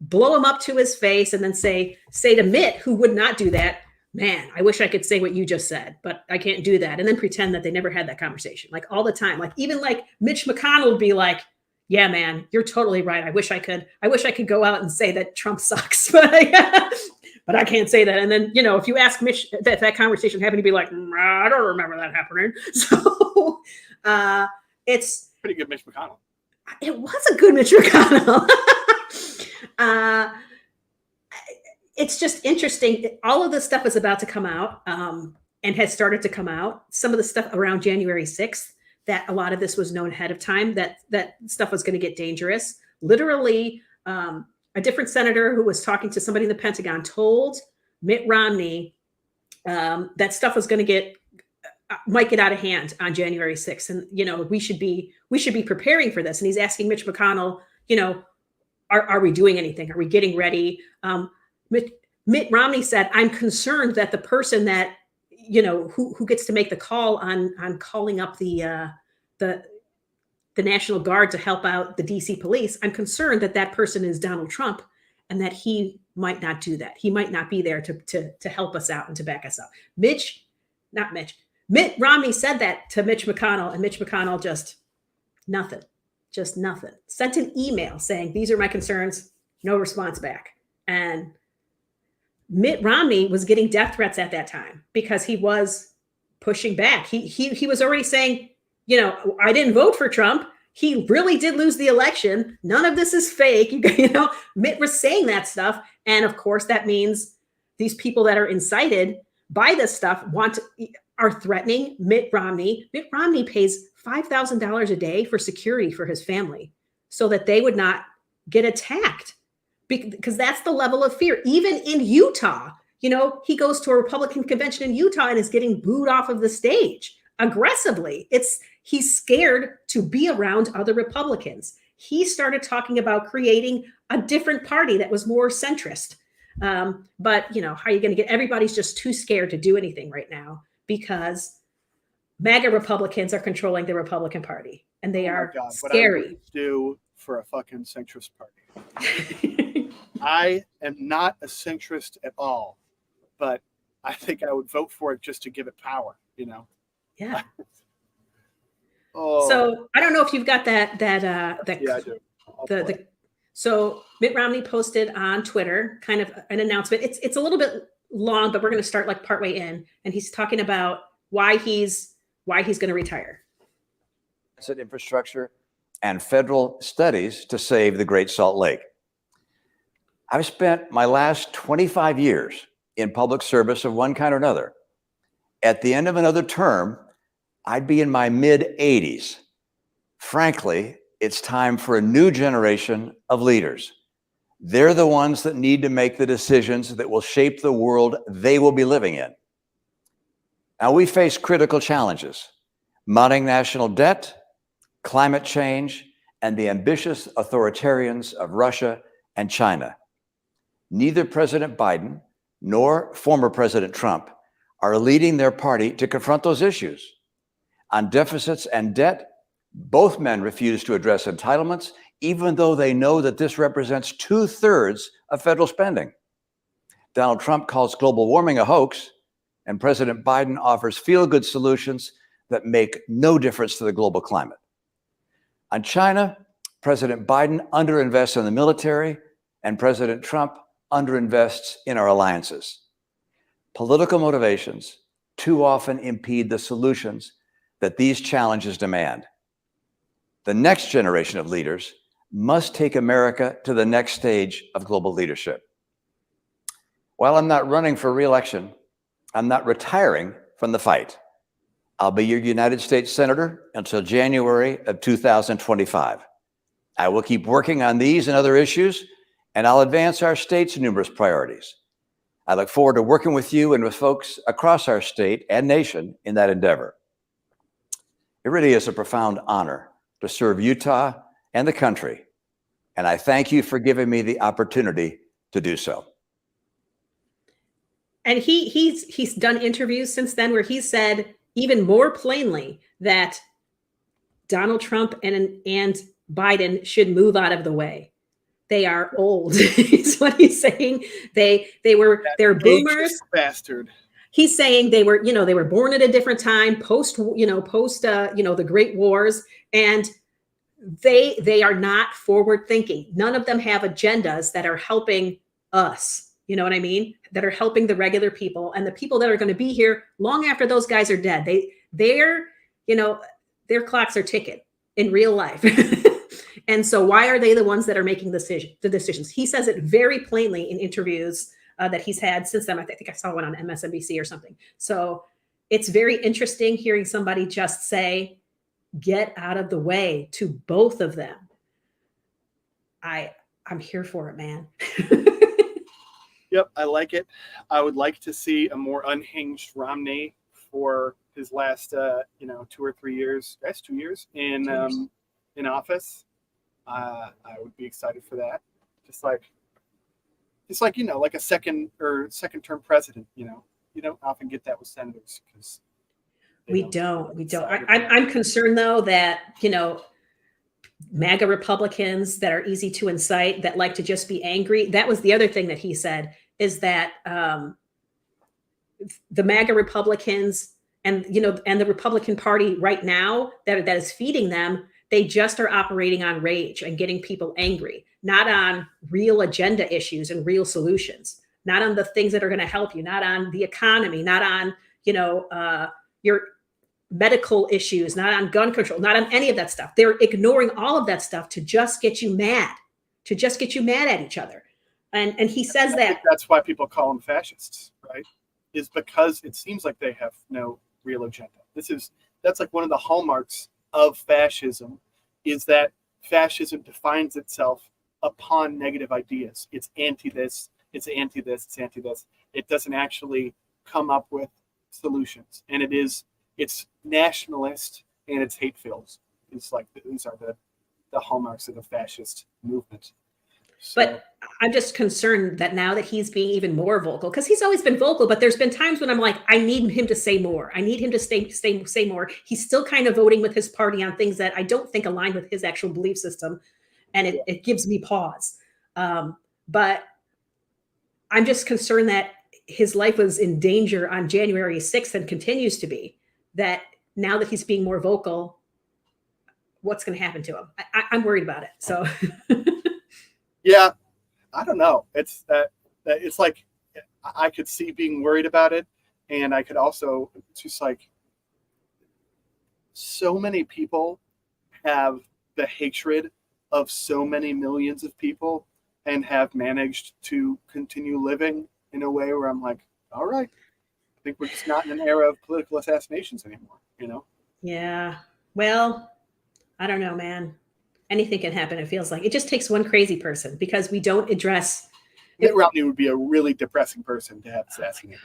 blow him up to his face and then say to Mitt, who would not do that, man, I wish I could say what you just said, but I can't do that. And then pretend that they never had that conversation, like all the time. Like even like Mitch McConnell would be like, yeah, man, you're totally right. I wish I could go out and say that Trump sucks, but I can't say that. And then, if you ask Mitch that conversation happened, to be like, I don't remember that happening. So it's pretty good Mitch McConnell. It was a good Mitch McConnell. It's just interesting. All of this stuff is about to come out and has started to come out. Some of the stuff around January 6th, that a lot of this was known ahead of time, that stuff was going to get dangerous. Literally, a different senator who was talking to somebody in the Pentagon told Mitt Romney that stuff was going to might get out of hand on January 6th. And, we should be preparing for this. And he's asking Mitch McConnell, are we doing anything? Are we getting ready? Mitt Romney said, I'm concerned that the person that, who gets to make the call on calling up the National Guard to help out the DC police, I'm concerned that that person is Donald Trump and that he might not do that. He might not be there to help us out and to back us up. Mitt Romney said that to Mitch McConnell, and Mitch McConnell just nothing. Sent an email saying, these are my concerns, no response back. And Mitt Romney was getting death threats at that time because he was pushing back. He was already saying, I didn't vote for Trump. He really did lose the election. None of this is fake. Mitt was saying that stuff. And of course, that means these people that are incited by this stuff are threatening Mitt Romney. Mitt Romney pays $5,000 a day for security for his family so that they would not get attacked, because that's the level of fear. Even in Utah, he goes to a Republican convention in Utah and is getting booed off of the stage aggressively. He's scared to be around other Republicans. He started talking about creating a different party that was more centrist. But how are you going to get, everybody's just too scared to do anything right now because MAGA Republicans are controlling the Republican Party, and they are scary. What I would do for a fucking centrist party. I am not a centrist at all, but I think I would vote for it just to give it power, Yeah. Oh. So I don't know if you've got that. Yeah, I do. So Mitt Romney posted on Twitter kind of an announcement. It's a little bit long, but we're going to start like partway in, and he's talking about why he's going to retire. Infrastructure and federal studies to save the Great Salt Lake. I've spent my last 25 years in public service of one kind or another. At the end of another term, I'd be in my mid-80s. Frankly, it's time for a new generation of leaders. They're the ones that need to make the decisions that will shape the world they will be living in. Now, we face critical challenges: mounting national debt, climate change, and the ambitious authoritarians of Russia and China. Neither President Biden nor former President Trump are leading their party to confront those issues. On deficits and debt, both men refuse to address entitlements, even though they know that this represents 2/3 of federal spending. Donald Trump calls global warming a hoax, and President Biden offers feel-good solutions that make no difference to the global climate. On China, President Biden underinvests in the military, and President Trump underinvests in our alliances. Political motivations too often impede the solutions that these challenges demand. The next generation of leaders must take America to the next stage of global leadership. While I'm not running for re-election, I'm not retiring from the fight. I'll be your United States Senator until January of 2025. I will keep working on these and other issues, and I'll advance our state's numerous priorities. I look forward to working with you and with folks across our state and nation in that endeavor. It really is a profound honor to serve Utah and the country, and I thank you for giving me the opportunity to do so. And he's done interviews since then where he said even more plainly that Donald Trump and Biden should move out of the way. They are old, is what he's saying. They're boomers. Bastard. He's saying they were born at a different time, post the Great Wars, and they are not forward thinking. None of them have agendas that are helping us. You know what I mean? That are helping the regular people and the people that are going to be here long after those guys are dead. Their clocks are ticking in real life. And so why are they the ones that are making the decisions? He says it very plainly in interviews that he's had since then. I think I saw one on MSNBC or something. So it's very interesting hearing somebody just say, get out of the way to both of them. I'm here for it, man. Yep, I like it. I would like to see a more unhinged Romney for his last 2 or 3 years. That's 2 years in office. I would be excited for that. Just like it's like, like a second term president. You don't often get that with senators because We don't. I'm concerned though that, MAGA Republicans that are easy to incite, that like to just be angry. That was the other thing that he said, is that the MAGA Republicans and the Republican Party right now that is feeding them, they just are operating on rage and getting people angry, not on real agenda issues and real solutions, not on the things that are going to help you, not on the economy, not on your medical issues, not on gun control, not on any of that stuff. They're ignoring all of that stuff to just get you mad, at each other. And he says that that's why people call them fascists, right? Is because it seems like they have no real agenda. That's like one of the hallmarks of fascism, is that fascism defines itself upon negative ideas. It's anti this, it's anti this, it's anti this. It doesn't actually come up with solutions. And it's nationalist and it's hate filled. It's like these are the hallmarks of the fascist movement. So, but I'm just concerned that now that he's being even more vocal, because he's always been vocal, but there's been times when I'm like, I need him to say more. I need him to say more. He's still kind of voting with his party on things that I don't think align with his actual belief system. And it gives me pause. But I'm just concerned that his life was in danger on January 6th and continues to be, that now that he's being more vocal, what's going to happen to him? I'm worried about it. So yeah, I don't know. It's it's like, I could see being worried about it. And I could also just like, so many people have the hatred of so many millions of people and have managed to continue living in a way where I'm like, all right, I think we're just not in an era of political assassinations anymore, Yeah. Well, I don't know, man. Anything can happen. It feels like it just takes one crazy person, because we don't address. Romney would be a really depressing person to have assassinated.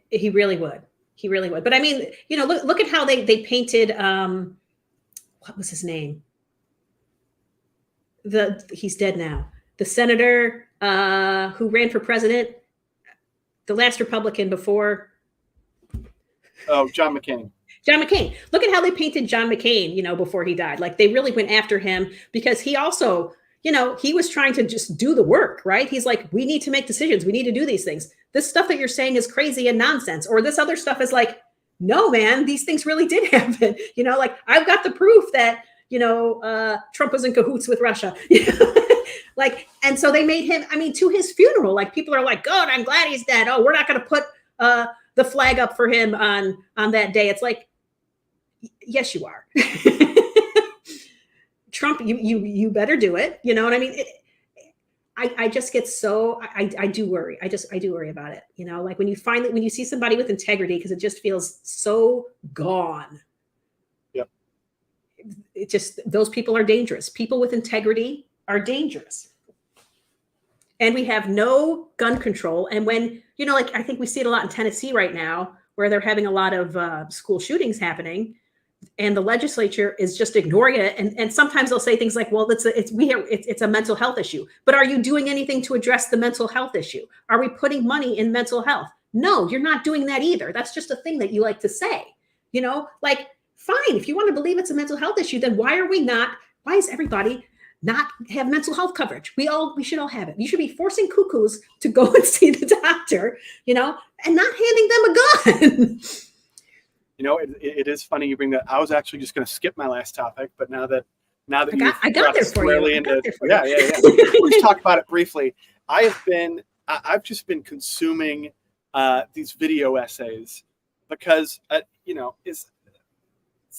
He really would. He really would. But I mean, look at how they painted. What was his name? He's dead now. The senator who ran for president, the last Republican before. Oh, John McCain. John McCain. Look at how they painted John McCain, before he died. Like, they really went after him because he also, he was trying to just do the work, right? He's like, we need to make decisions. We need to do these things. This stuff that you're saying is crazy and nonsense. Or this other stuff is like, no, man, these things really did happen. Like, I've got the proof that, Trump was in cahoots with Russia. Like, and so they made him, to his funeral, like, people are like, good, I'm glad he's dead. Oh, we're not going to put the flag up for him on that day. It's like, yes, you are. Trump, you better do it. You know what I mean? I just get so, I do worry. I do worry about it. Like when you see somebody with integrity, because it just feels so gone. Yep. It just, those people are dangerous. People with integrity are dangerous. And we have no gun control. And when, like, I think we see it a lot in Tennessee right now, where they're having a lot of school shootings happening, and the legislature is just ignoring it. And sometimes they'll say things like, well, it's a mental health issue. But are you doing anything to address the mental health issue? Are we putting money in mental health? No, you're not doing that either. That's just a thing that you like to say. Like, fine, if you want to believe it's a mental health issue, then why is everybody not have mental health coverage? We should all have it. You should be forcing cuckoos to go and see the doctor, and not handing them a gun. It is funny you bring that. I was actually just going to skip my last topic, but now that I got there for you. Yeah. Let's talk about it briefly. I've just been consuming these video essays because it's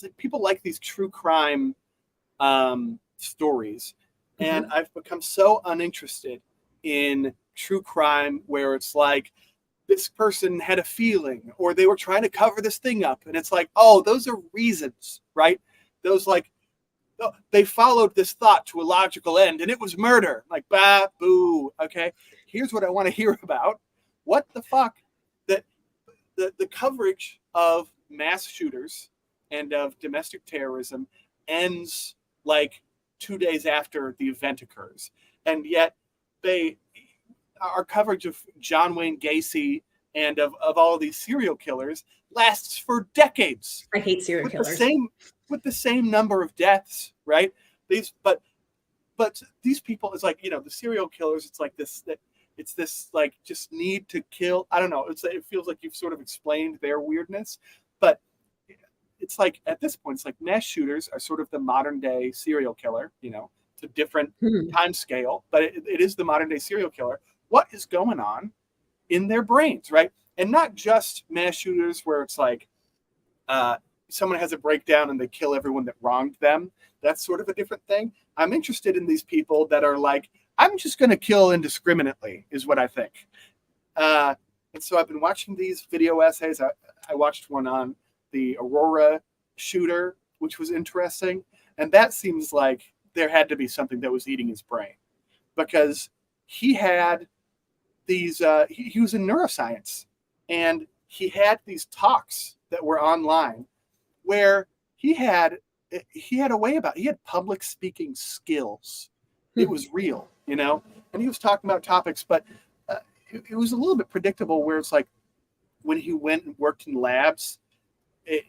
like people like these true crime stories, and I've become so uninterested in true crime where it's like, this person had a feeling, or they were trying to cover this thing up. And it's like, oh, those are reasons, right? Those, like, they followed this thought to a logical end and it was murder. Like, bah, boo. Okay. Here's what I want to hear about. What the fuck? That the coverage of mass shooters and of domestic terrorism ends like 2 days after the event occurs. And yet our coverage of John Wayne Gacy and of all of these serial killers lasts for decades. I hate serial killers. With the same number of deaths, right? But these people, it's like, the serial killers, it's like this like just need to kill. I don't know. It feels like you've sort of explained their weirdness, but it's like at this point, it's like mass shooters are sort of the modern day serial killer. It's a different time scale, but it is the modern day serial killer. What is going on in their brains, right? And not just mass shooters where it's like someone has a breakdown and they kill everyone that wronged them. That's sort of a different thing. I'm interested in these people that are like, I'm just going to kill indiscriminately, is what I think. And so I've been watching these video essays. I watched one on the Aurora shooter, which was interesting. And that seems like there had to be something that was eating his brain, because he had these, he was in neuroscience, and he had these talks that were online where he had a way about, he had public speaking skills. It was real, and he was talking about topics, but it was a little bit predictable, where it's like when he went and worked in labs, he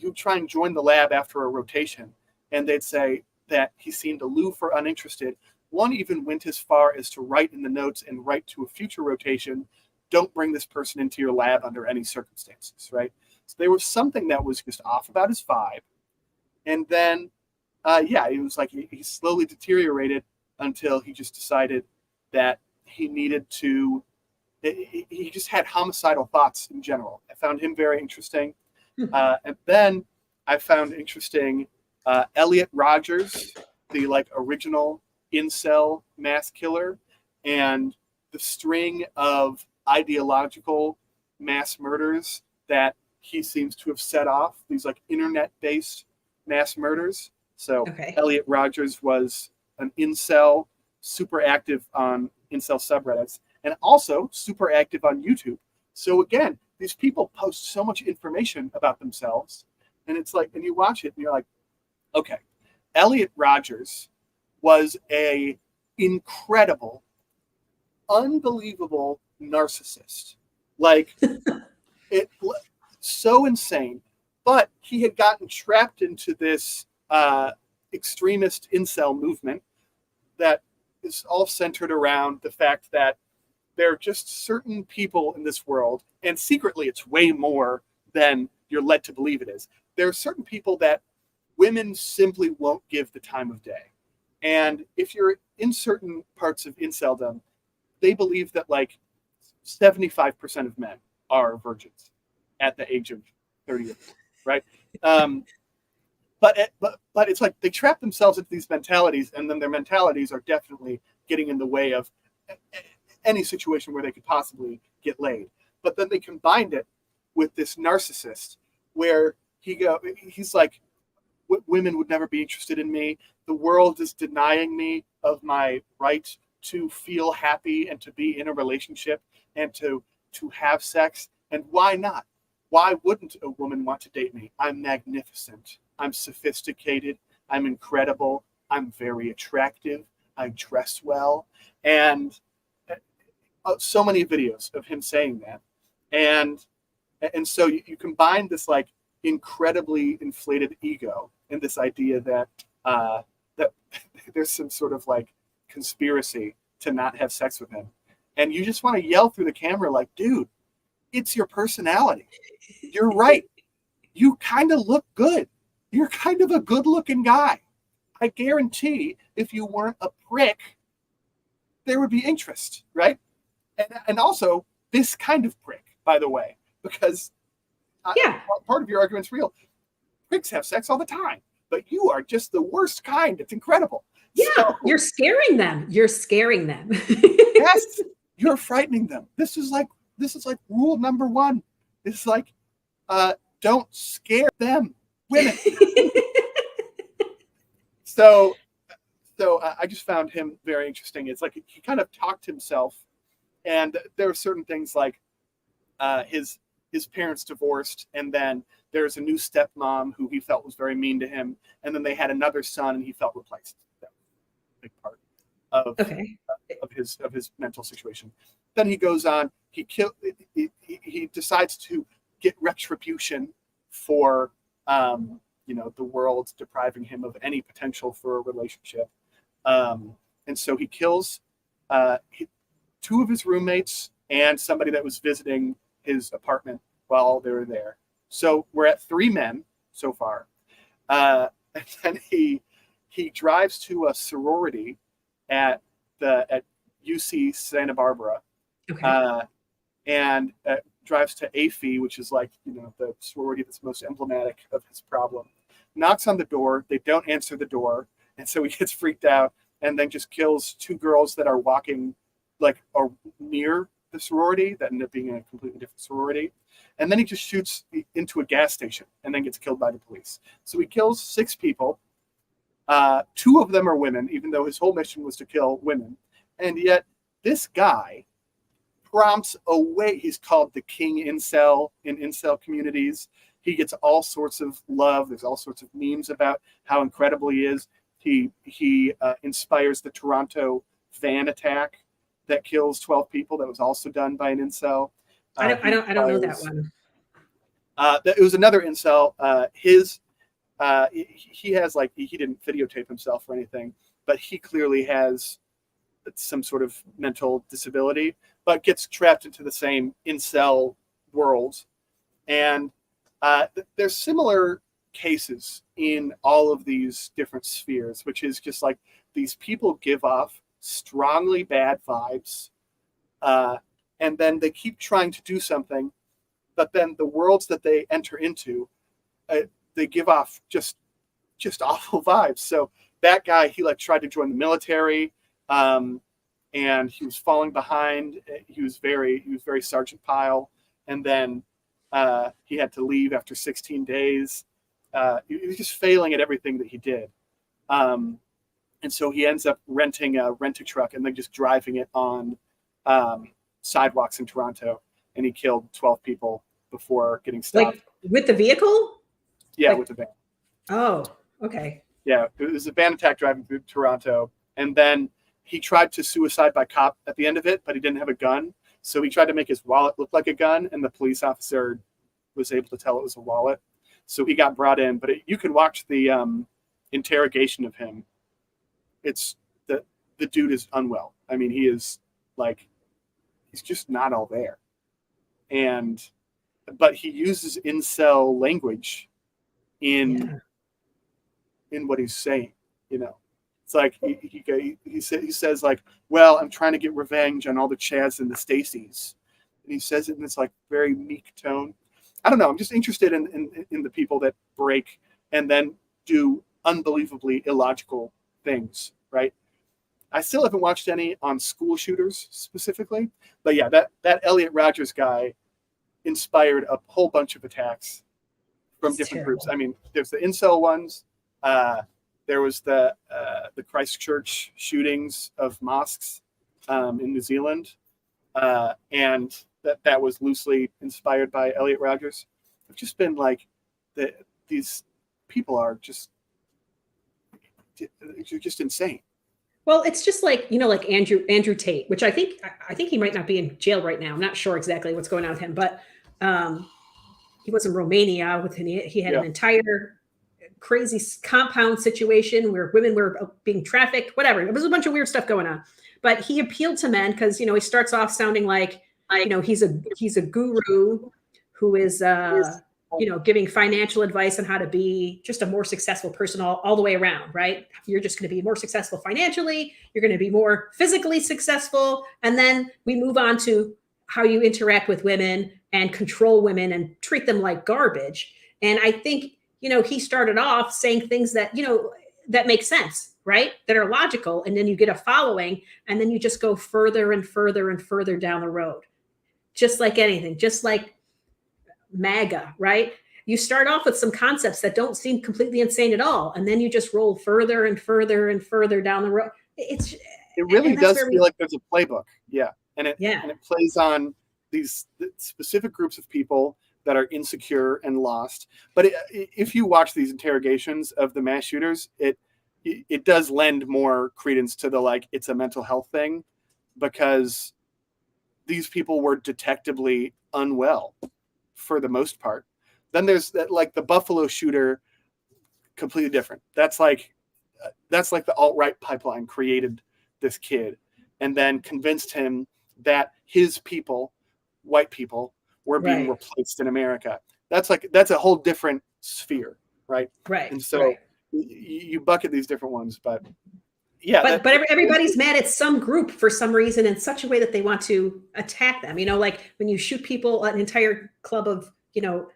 would try and join the lab after a rotation, and they'd say that he seemed aloof or uninterested. One even went as far as to write in the notes and write to a future rotation, don't bring this person into your lab under any circumstances, right? So there was something that was just off about his vibe. And then, it was like he slowly deteriorated until he just decided that he needed to, he just had homicidal thoughts in general. I found him very interesting. And then I found interesting Elliot Rogers, the original incel mass killer, and the string of ideological mass murders that he seems to have set off, these internet-based mass murders. So Elliot Rogers was an incel, super active on incel subreddits, and also super active on YouTube. So again, these people post so much information about themselves, and it's like, and you watch it and you're like, okay, Elliot Rogers was a incredible, unbelievable narcissist. So insane. But he had gotten trapped into this extremist incel movement that is all centered around the fact that there are just certain people in this world, and secretly it's way more than you're led to believe it is. There are certain people that women simply won't give the time of day. And if you're in certain parts of inceldom, they believe that 75% of men are virgins at the age of 30, right? But it's like they trap themselves into these mentalities, and then their mentalities are definitely getting in the way of any situation where they could possibly get laid. But then they combined it with this narcissist where he's like, women would never be interested in me. The world is denying me of my right to feel happy and to be in a relationship and to have sex. And why not? Why wouldn't a woman want to date me? I'm magnificent. I'm sophisticated. I'm incredible. I'm very attractive. I dress well. And so many videos of him saying that. And so you combine this incredibly inflated ego and this idea that that there's some sort of conspiracy to not have sex with him. And you just want to yell through the camera dude, it's your personality. You're right. You kind of look good. You're kind of a good looking guy. I guarantee if you weren't a prick, there would be interest, right? And also this kind of prick, by the way, because part of your argument's real. Pricks have sex all the time, but you are just the worst kind. It's incredible. Yeah, so, you're scaring them. You're scaring them. Yes, you're frightening them. This is like rule number one. It's don't scare them, women. So I just found him very interesting. It's like he kind of talked himself, and there were certain things like his parents divorced, and then there's a new stepmom who he felt was very mean to him, and then they had another son, and he felt replaced. That was a big part. of Okay. of his mental situation. Then he goes on. He decides to get retribution for the world depriving him of any potential for a relationship. And so he kills two of his roommates and somebody that was visiting his apartment while they were there. So we're at 3 men so far. And then he drives to a sorority at UC Santa Barbara, Okay. and drives to AFI, which is like the sorority that's most emblematic of his problem. Knocks on the door. They don't answer the door, and so he gets freaked out, and then just kills 2 girls that are walking near the sorority that end up being in a completely different sorority. And then he just shoots into a gas station and then gets killed by the police. So he kills 6 people. 2 of them are women, even though his whole mission was to kill women. And yet this guy prompts a way. He's called the King Incel in incel communities. He gets all sorts of love. There's all sorts of memes about how incredible he is. He inspires the Toronto van attack that kills 12 people. That was also done by an incel. I don't know that one. It was another incel. He has he didn't videotape himself or anything, but he clearly has some sort of mental disability, but gets trapped into the same incel world. And there's similar cases in all of these different spheres, which is just like these people give off strongly bad vibes, and then they keep trying to do something, but then the worlds that they enter into, they give off just awful vibes. So that guy, he tried to join the military, and he was falling behind. He was very Sergeant Pyle, and then he had to leave after 16 days. He was just failing at everything that he did. And so he ends up renting a truck and then just driving it on sidewalks in Toronto. And he killed 12 people before getting stopped. With the vehicle? Yeah, with the van. Oh, okay. Yeah, it was a van attack driving through Toronto. And then he tried to suicide by cop at the end of it, but he didn't have a gun. So he tried to make his wallet look like a gun, and the police officer was able to tell it was a wallet. So he got brought in. But you can watch the interrogation of him. It's the dude is unwell. I mean, he is he's just not all there. But he uses incel language in what he's saying. It's like he says well, I'm trying to get revenge on all the Chads and the Stacys, and he says it in this very meek tone. I don't know. I'm just interested in the people that break and then do unbelievably illogical things, right? I still haven't watched any on school shooters specifically, but yeah, that Elliot Rodgers guy inspired a whole bunch of attacks from different groups. I mean, there's the incel ones. There was the Christchurch shootings of mosques in New Zealand, and that was loosely inspired by Elliot Rodgers. I've just been these people are just insane. Well, it's just like Andrew Tate, which I think he might not be in jail right now. I'm not sure exactly what's going on with him, but he was in Romania he had an entire crazy compound situation where women were being trafficked, whatever. There was a bunch of weird stuff going on, but he appealed to men because, he starts off sounding like, he's a guru who is, giving financial advice on how to be just a more successful person all the way around, right? You're just going to be more successful financially. You're going to be more physically successful. And then we move on to how you interact with women and control women and treat them like garbage. And I think, he started off saying things that, that make sense, right? That are logical. And then you get a following, and then you just go further and further and further down the road. Just like anything, just like MAGA, right? You start off with some concepts that don't seem completely insane at all, and then you just roll further and further and further down the road. It really does feel like there's a playbook, and it plays on these specific groups of people that are insecure and lost. But if you watch these interrogations of the mass shooters, it does lend more credence to the like it's a mental health thing, because these people were detectably unwell for the most part. Then there's that, like the Buffalo shooter, completely different. That's like the alt-right pipeline created this kid and then convinced him that his people, white people, were being replaced in America. That's a whole different sphere, right? Right. And so you bucket these different ones, but yeah. But everybody's mad at some group for some reason in such a way that they want to attack them. You know, like when you shoot people, an entire club of, you know,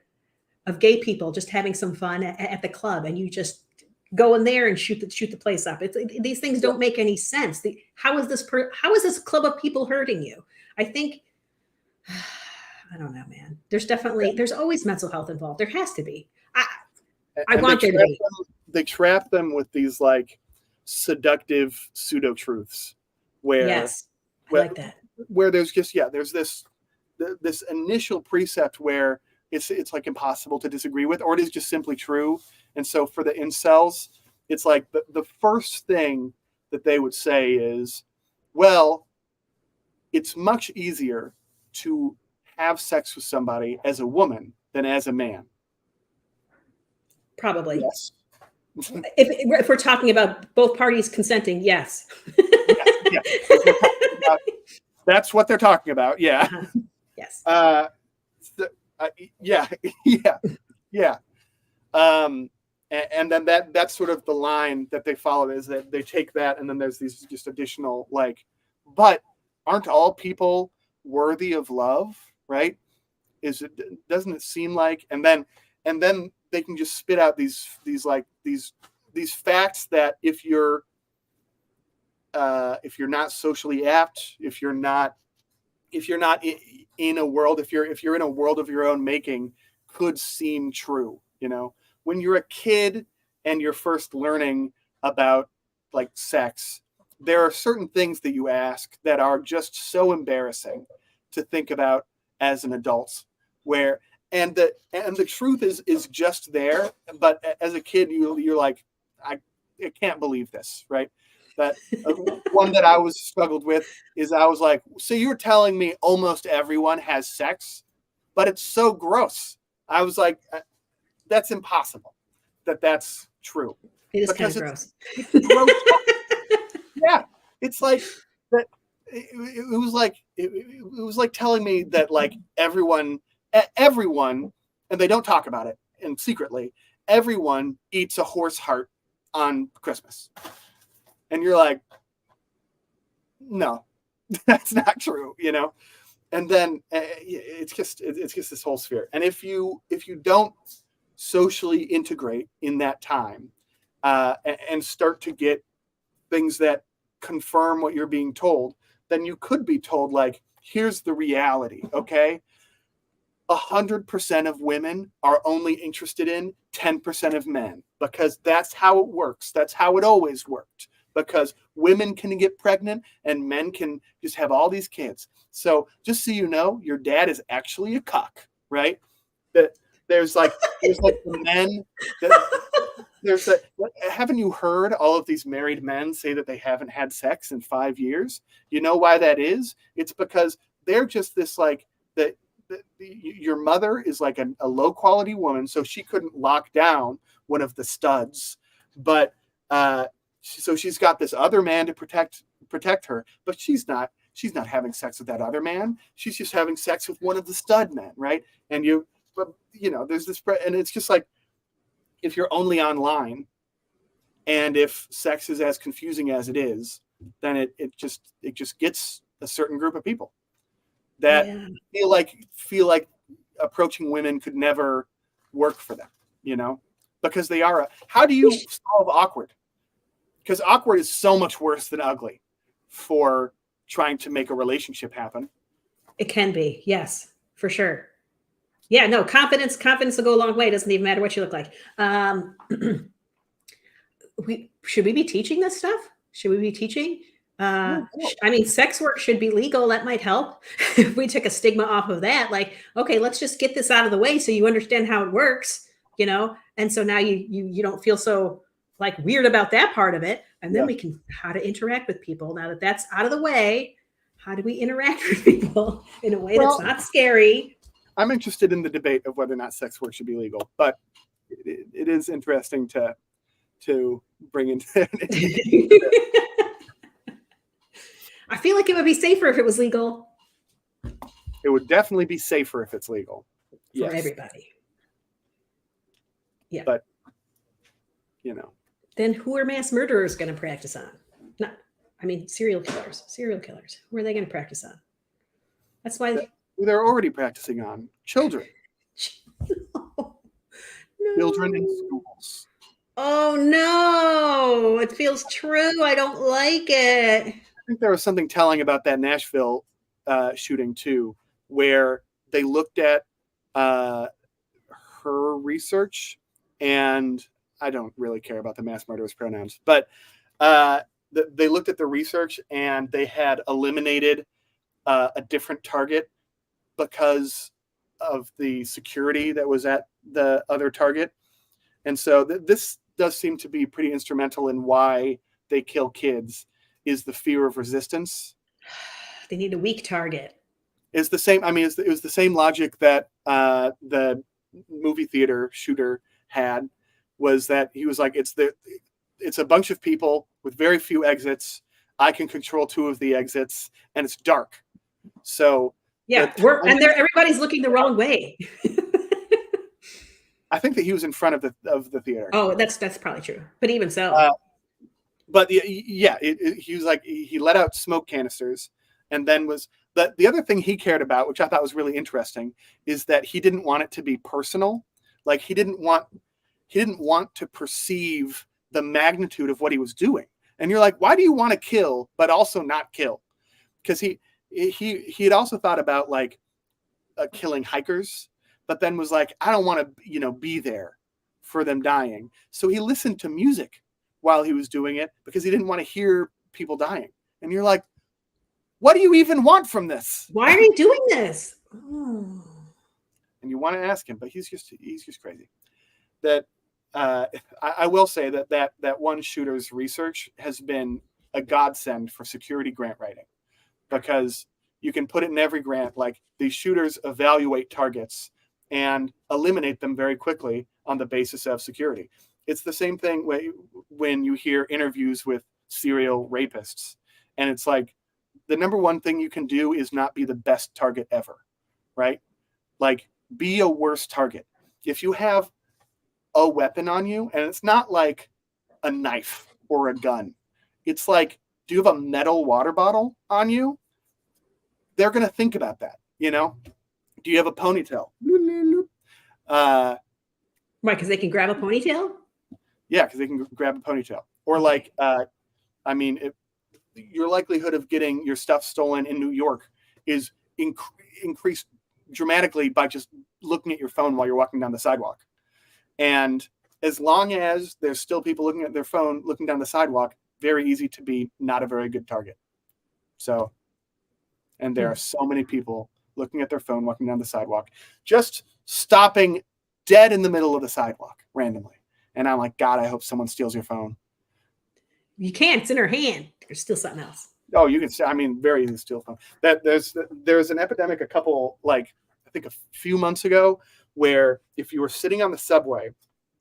of gay people just having some fun at the club, and you just go in there and shoot the place up. These things don't make any sense. How is this club of people hurting you? I think, I don't know, man. There's always mental health involved. There has to be. I want there to be. They trap them with these like seductive pseudo truths, where yes, I like that. Where there's just there's this initial precept where it's like impossible to disagree with, or it is just simply true. And so for the incels, it's like the first thing that they would say is, well, it's much easier to have sex with somebody as a woman than as a man. Probably. Yes. If we're talking about both parties consenting, yes. That's what they're talking about. Yeah. Uh-huh. Yes. Yeah. And then that's sort of the line that they follow, is that they take that, and then there's these just additional like, but aren't all people worthy of love, right? Doesn't it seem like, and then they can just spit out these facts that if you're not socially apt, if you're not in a world, if you're in a world of your own making, could seem true. You know, when you're a kid and you're first learning about like sex, there are certain things that you ask that are just so embarrassing to think about as an adult, where and the truth is just there, but as a kid you're like, I can't believe this, right? That one that I was struggled with is, I was like, so you're telling me almost everyone has sex, but it's so gross. I was like, that's impossible that's true. It is kind of gross. It's gross. Yeah, it's like that. It was like telling me that like everyone, and they don't talk about it, and secretly everyone eats a horse heart on Christmas. And you're like, no, that's not true, you know? And then it's just this whole sphere. And if you don't socially integrate in that time and start to get things that confirm what you're being told, then you could be told like, here's the reality, okay? 100% of women are only interested in 10% of men, because that's how it works. That's how it always worked. Because women can get pregnant and men can just have all these kids. So just so you know, your dad is actually a cock, right? There's like the men. Haven't you heard all of these married men say that they haven't had sex in 5 years? You know why that is? It's because they're just this like that. Your mother is like a low quality woman, so she couldn't lock down one of the studs, but so she's got this other man to protect her, but she's not having sex with that other man. She's just having sex with one of the stud men, right? And there's this, and it's just like, if you're only online, and if sex is as confusing as it is, then it just gets a certain group of people that feel like approaching women could never work for them, you know, because they are. How do you solve awkward? Because awkward is so much worse than ugly for trying to make a relationship happen. It can be, yes, for sure. Yeah, no, confidence will go a long way. It doesn't even matter what you look like. Should we be teaching this stuff? Should we be teaching? I mean, sex work should be legal. That might help. If we took a stigma off of that, like, okay, let's just get this out of the way so you understand how it works, you know? And so now you don't feel so like weird about that part of it. And then Yeah. we can how to interact with people. Now that that's out of the way, how do we interact with people in a way Well, that's not scary? I'm interested in the debate of whether or not sex work should be legal, but it is interesting to bring into. I feel like it would be safer if it was legal It would definitely be safer if it's legal. for everybody. Yeah. But, you know. Then who are mass murderers going to practice on? Not, I mean, serial killers. Serial killers. Who are they going to practice on? That's why They're already practicing on children. No. Children in schools. Oh no, it feels true. I don't like it. I think there was something telling about that Nashville shooting too, where they looked at her research, and I don't really care about the mass murderers pronouns, but they looked at the research and they had eliminated a different target because of the security that was at the other target. And so this does seem to be pretty instrumental in why they kill kids, is the fear of resistance. They need a weak target. It's the same. I mean, it was the same logic that the movie theater shooter had, was that he was like, it's a bunch of people with very few exits. I can control 2 of the exits, and it's dark. So yeah, everybody's looking the wrong way. I think that he was in front of the theater. Oh, that's probably true. But even so, but yeah, he was like, he let out smoke canisters, and then was the other thing he cared about, which I thought was really interesting, is that he didn't want it to be personal. Like he didn't want to perceive the magnitude of what he was doing. And you're like, why do you want to kill but also not kill? Because he had also thought about like killing hikers, but then was like, I don't want to, be there for them dying. So he listened to music while he was doing it because he didn't want to hear people dying. And you're like, what do you even want from this? Why are you doing this? Oh. And you want to ask him, but he's just crazy. That I will say that one shooter's research has been a godsend for security grant writing, because you can put it in every grant. Like, these shooters evaluate targets and eliminate them very quickly on the basis of security. It's the same thing when you hear interviews with serial rapists, and it's like, the number one thing you can do is not be the best target ever, right? Like, be a worse target. If you have a weapon on you, and it's not like a knife or a gun, it's like, do you have a metal water bottle on you? They're going to think about that, Do you have a ponytail? Right, because they can grab a ponytail? Yeah, because they can grab a ponytail. Or like, your likelihood of getting your stuff stolen in New York is increased dramatically by just looking at your phone while you're walking down the sidewalk. And as long as there's still people looking at their phone, looking down the sidewalk, very easy to be not a very good target. So, and there are so many people looking at their phone, walking down the sidewalk, just stopping dead in the middle of the sidewalk randomly. And I'm like, God, I hope someone steals your phone. You can't. It's in her hand. There's still something else. Oh, you can, very easily steal phone. That there's an epidemic I think a few months ago, where if you were sitting on the subway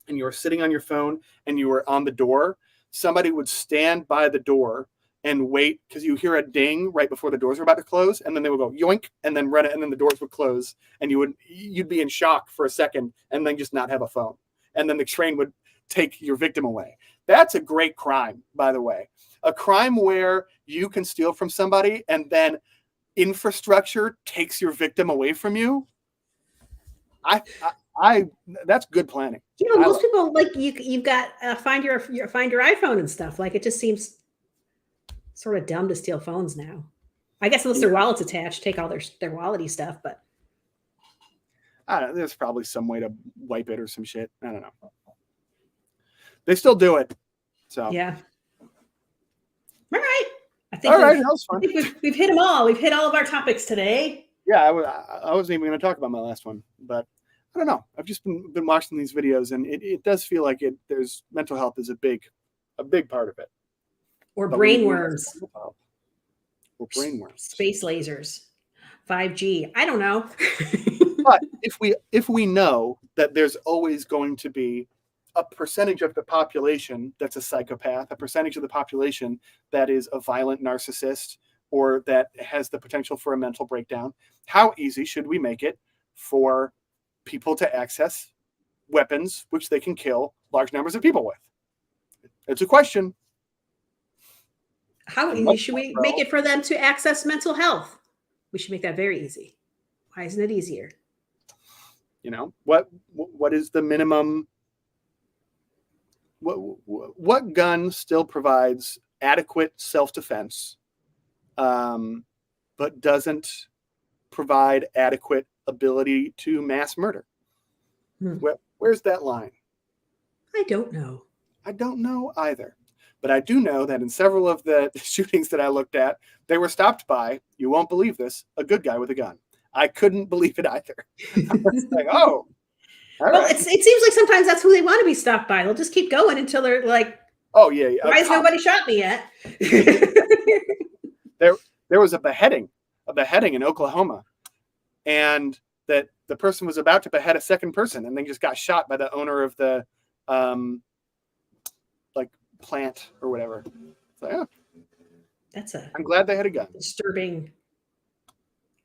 and you were sitting on your phone and you were on the door, somebody would stand by the door and wait, because you hear a ding right before the doors are about to close, and then they would go yoink and then run it, and then the doors would close, and you'd be in shock for a second and then just not have a phone. And then the train would take your victim away. That's a great crime, by the way. A crime where you can steal from somebody and then infrastructure takes your victim away from you. That's good planning. Most people, like, you've got find your iPhone and stuff. Like, it just seems sort of dumb to steal phones now. I guess unless their wallet's attached, take all their wallety stuff. But I don't know, there's probably some way to wipe it or some shit. I don't know. They still do it. So yeah. All right. I think that was fun. I think we've hit them all. We've hit all of our topics today. Yeah, I wasn't even going to talk about my last one, but I don't know. I've just been watching these videos, and it does feel like there's mental health is a big part of it. Or But we need brainworms. mental health. Or brainworms. Space lasers. 5G. I don't know. But if we know that there's always going to be a percentage of the population that's a psychopath, a percentage of the population that is a violent narcissist, or that has the potential for a mental breakdown, how easy should we make it for people to access weapons which they can kill large numbers of people with? It's a question. How easy should we make it for them to access mental health? We should make that very easy. Why isn't it easier? You know, what is the minimum? What gun still provides adequate self-defense, but doesn't provide adequate ability to mass murder? Where's that line? I don't know. I don't know either. But I do know that in several of the shootings that I looked at, they were stopped by, you won't believe this, a good guy with a gun. I couldn't believe it either. I was like, oh. Well, it seems like sometimes that's who they want to be stopped by. They'll just keep going until they're like, oh, yeah. Why has nobody shot me yet? There was a beheading in Oklahoma. And that the person was about to behead a second person, and then just got shot by the owner of the plant or whatever. So, yeah. I'm glad they had a gun. A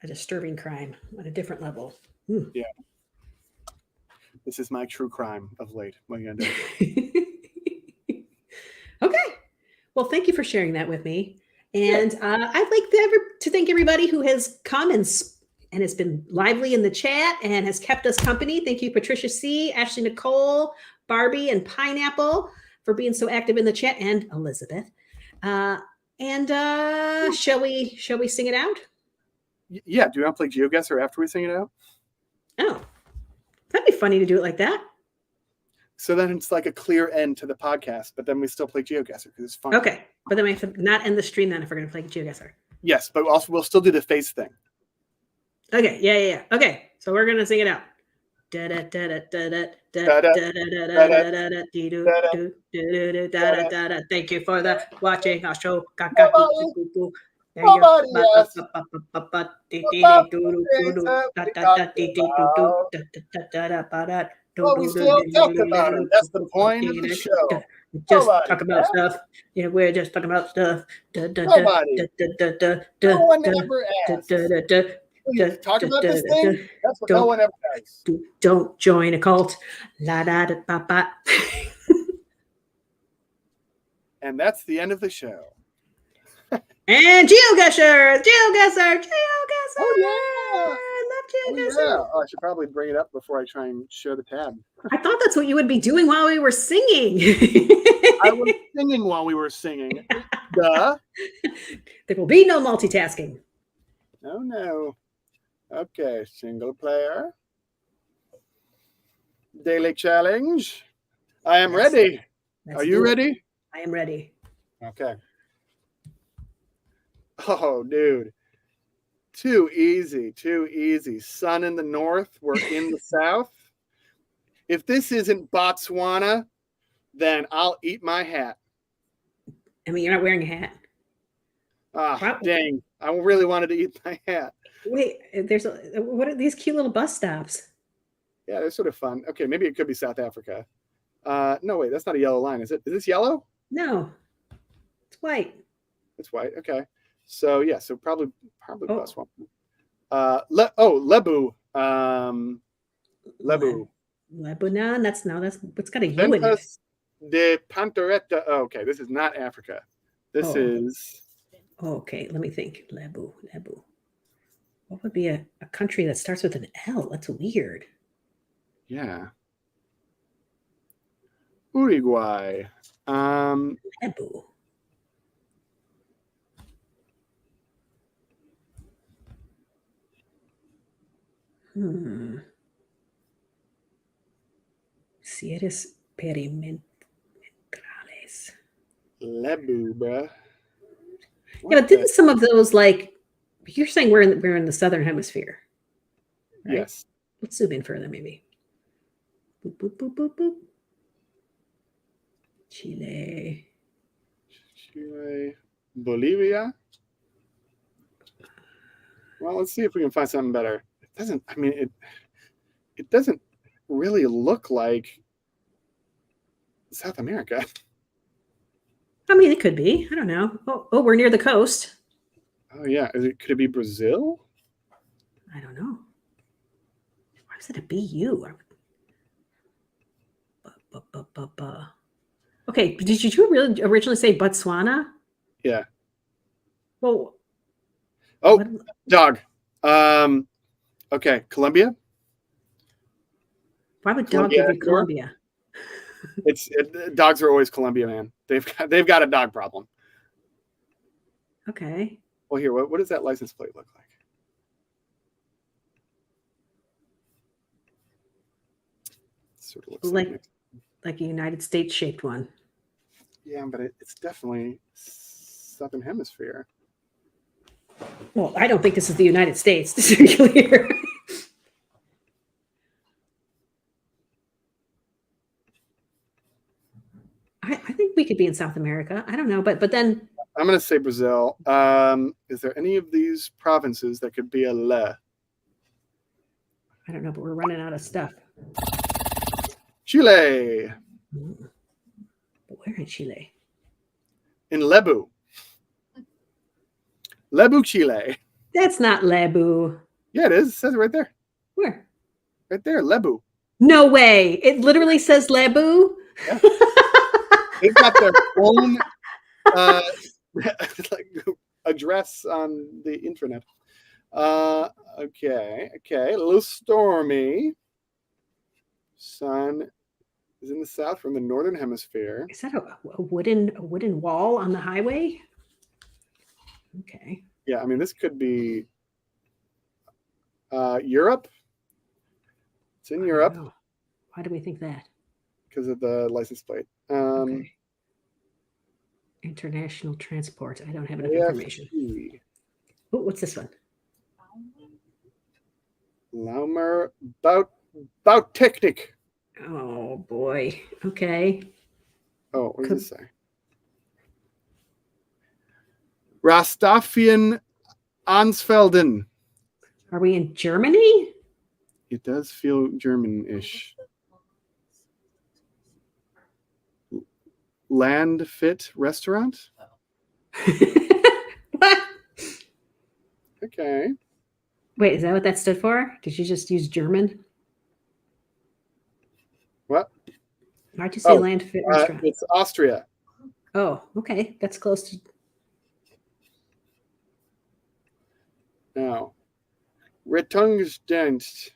disturbing crime on a different level. Yeah. This is my true crime of late. What are you gonna do? Okay. Well, thank you for sharing that with me. And I'd like to thank everybody who has come and has been lively in the chat and has kept us company. Thank you, Patricia C., Ashley Nicole, Barbie, and Pineapple for being so active in the chat, and Elizabeth. Shall we sing it out? Yeah. Do you want to play GeoGuessr after we sing it out? Oh, that'd be funny to do it like that. So then it's like a clear end to the podcast, but then we still play GeoGuessr because it's fun. Okay, but then we have to not end the stream then if we're going to play GeoGuessr. Yes, but also we'll still do the face thing. Okay, yeah. Okay, so we're going to sing it out. Thank you for watching our show. Well, we still talked about it. That's the point of the show. Just talk about stuff. Yeah, we're just talking about stuff. Nobody. No one ever asks. Talk about this thing. That's what no one ever does. Don't join a cult. La da da ba ba. And that's the end of the show. And GeoGuessr. Oh yeah. I love GeoGuessr. Oh, yeah. I should probably bring it up before I try and share the tab. I thought that's what you would be doing while we were singing. I was singing while we were singing. Duh. There will be no multitasking. Oh no. Okay, single player. Daily challenge. I am ready. Are you ready? I am ready. Okay. Oh, dude. Too easy. Sun in the north, we're in the south. If this isn't Botswana, then I'll eat my hat. I mean, you're not wearing a hat. Ah, dang. I really wanted to eat my hat. Wait, what are these cute little bus stops? Yeah, they're sort of fun. Okay, maybe it could be South Africa. No, wait, that's not a yellow line, is it? Is this yellow? No, it's white. It's white. Okay. So yeah, so probably Botswana. Lebu. Lebu. Lebanon. That's it's got a U in it. De Pantoretta. Oh, okay, this is not Africa. This is. Okay, let me think. Lebu. What would be a country that starts with an L? That's weird. Yeah. Uruguay. Lebu. Sierras perimetrales. Lebu, bruh. Yeah, but didn't some of those, like, you're saying we're in the southern hemisphere, right? Yes. Let's zoom in further, maybe. Boop, boop, boop, boop, boop. Chile. Chile, Bolivia. Well, let's see if we can find something better. It doesn't. I mean, it doesn't really look like South America. I mean, it could be. I don't know. Oh, we're near the coast. Oh yeah, could it be Brazil? I don't know. Why was it a BU? Okay, did you really originally say Botswana? Yeah. Well, Oh, what- dog. Okay, Colombia. why would dog Colombia, give you Ecuador? Colombia? Dogs are always Colombia, man. They've got a dog problem. Okay. Well, here, what does that license plate look like? Sort of looks like a United States shaped one. Yeah, but it's definitely Southern Hemisphere. Well, I don't think this is the United States. This is clear. I think we could be in South America. I don't know, but then I'm going to say Brazil. Is there any of these provinces that could be a le? I don't know, but we're running out of stuff. Chile. But where in Chile? In Lebu. Lebu, Chile. That's not Lebu. Yeah, it is. It says it right there. Where? Right there, Lebu. No way. It literally says Lebu. Yeah. They've got their own like address on the intranet. Okay. A little stormy. Sun is in the south from the northern hemisphere. Is that a wooden wall on the highway? Okay. Yeah, I mean, this could be Europe. It's in Europe. Wow. Why do we think that? Because of the license plate. Okay. International transport. I don't have enough information. Oh, what's this one? Laumer Bout Technic. Oh boy. Okay. Oh, what does it say? Rastafian Ansfelden. Are we in Germany? It does feel German-ish. Land Fit Restaurant. What? Okay. Wait, is that what that stood for? Did you just use German? What? Why'd you say land fit restaurant? It's Austria. Oh, okay. That's close to Now, Rettungsdienst.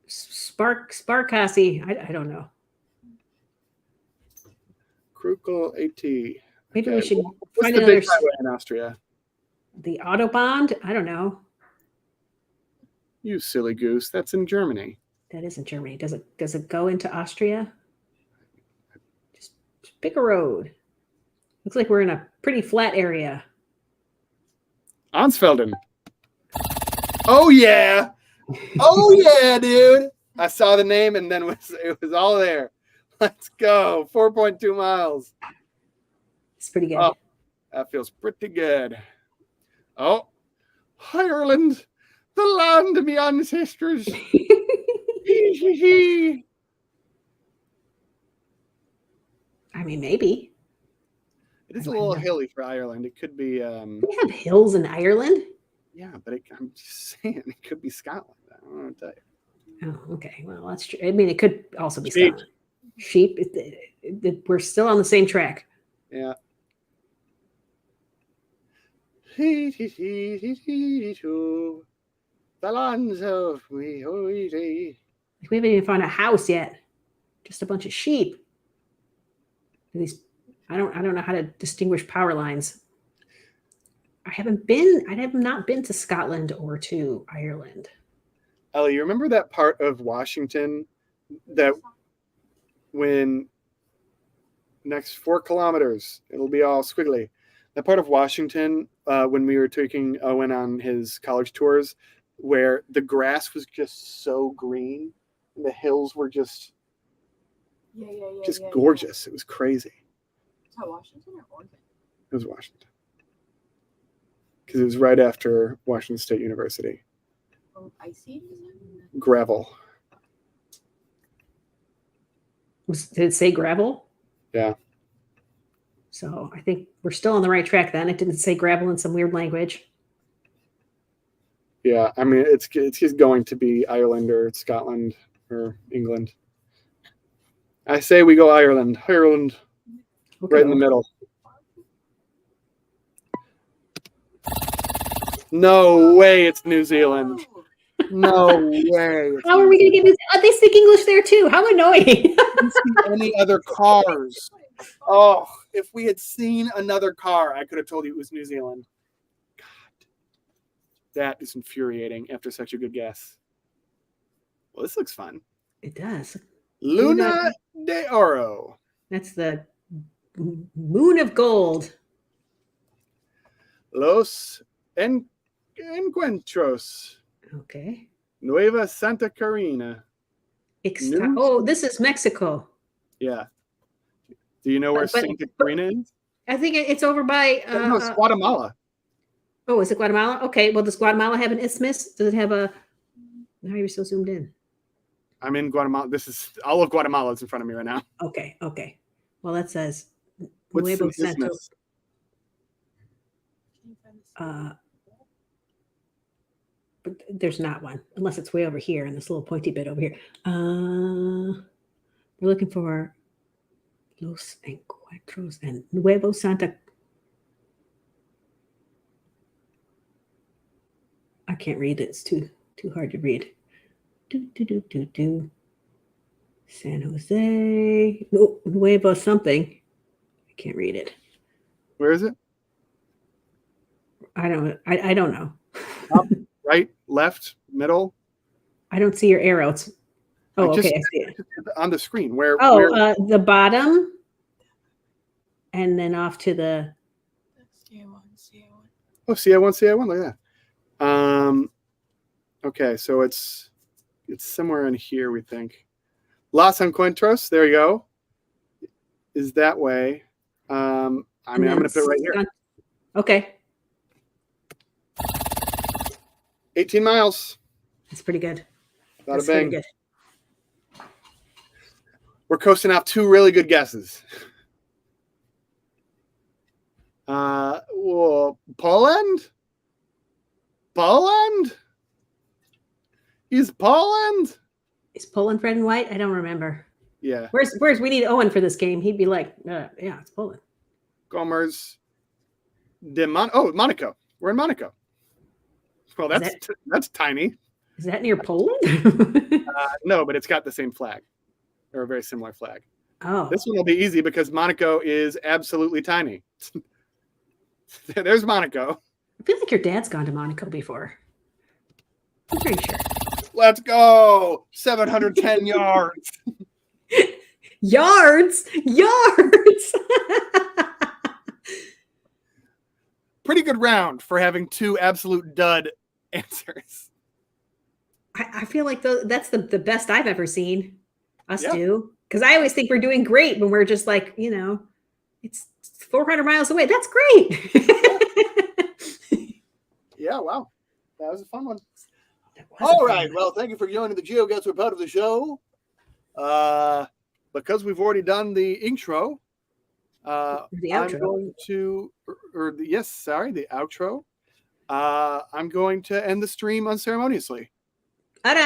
Sparkassi. I don't know. Krukel AT. Maybe we should What's find the another. big highway in Austria? The Autobahn? I don't know. You silly goose. That's in Germany. That isn't Germany. Does it go into Austria? Just pick a road. Looks like we're in a pretty flat area. Ansfelden. Oh yeah. Oh yeah, dude. I saw the name and then it was all there. Let's go. 4.2 miles. It's pretty good. Oh, that feels pretty good. Oh, Ireland, the land of my ancestors. I mean, maybe. It is a little hilly for Ireland. It could be. We have hills in Ireland. Yeah, but I'm just saying it could be Scotland. I don't know what to tell you. Oh, okay. Well, that's true. I mean, it could also be Sheep. Scotland. Sheep. We're still on the same track. Yeah. The lands of me. We haven't even found a house yet. Just a bunch of sheep. These, I don't know how to distinguish power lines. I have not been to Scotland or to Ireland. Ellie, you remember that part of Washington that when next 4 kilometers, it'll be all squiggly. That part of Washington, when we were taking Owen on his college tours, where the grass was just so green and the hills were just gorgeous. It was crazy. Is that Washington or Oregon? It was Washington. Because it was right after Washington State University. Oh, icy? Gravel. Did it say gravel? Yeah. So I think we're still on the right track then. It didn't say gravel in some weird language. Yeah, I mean, it's going to be Ireland or Scotland or England. I say we go Ireland. Ireland, Okay. right in the middle. No way it's New Zealand. No way. How are we going to get this? Oh, they speak English there too. How annoying. Didn't see any other cars. Oh, if we had seen another car, I could have told you it was New Zealand. God, that is infuriating after such a good guess. Well, this looks fun. It does. Luna de Oro. That's the moon of gold. Los Encuentros. Okay. Nueva Santa Carina. Oh, this is Mexico. Yeah. Do you know where Santa Carina is? I think it's over by. No, it's Guatemala. Oh, is it Guatemala? Okay. Well, does Guatemala have an isthmus? Does it have a? How are you so zoomed in? I'm in Guatemala. This is all of Guatemala is in front of me right now. Okay. Okay. Well, that says. What's Nuevo the isthmus? But there's not one, unless it's way over here in this little pointy bit over here. We're looking for Los Encuentros and Nuevo Santa. I can't read it. It's too hard to read. San Jose. No, Nuevo something. I can't read it. Where is it? I don't know. Up, right, left, middle. I don't see your arrows. Oh, okay, I see it. On the screen. Where? The bottom, and then off to the. CA1. Oh, CA1. Look at that. Okay, so it's somewhere in here, we think. Los Encuentros. There you go. Is that way? I'm going to put it right here. Okay. 18 miles. That's pretty good. Bada bang. We're coasting off two really good guesses. Well, Poland? Poland? Is Poland? Is Poland red and white? I don't remember. Yeah. Where's we need Owen for this game? He'd be like, yeah, it's Poland. Gomers de Monaco. We're in Monaco. Well, that's tiny. Is that near Poland? No, but it's got the same flag, or a very similar flag. Oh. This one will be easy because Monaco is absolutely tiny. There's Monaco. I feel like your dad's gone to Monaco before. I'm pretty sure. Let's go. 710 yards. Yards. Pretty good round for having two absolute dud answers. I feel like that's the best I've ever seen us Yeah. do. Because I always think we're doing great when we're just like, it's 400 miles away. That's great. Yeah, wow. That was a fun one. All right. Well, thank you for joining the GeoGuessr part of the show. Because we've already done the intro, The I'm outro. going to, the outro. I'm going to end the stream unceremoniously. All right.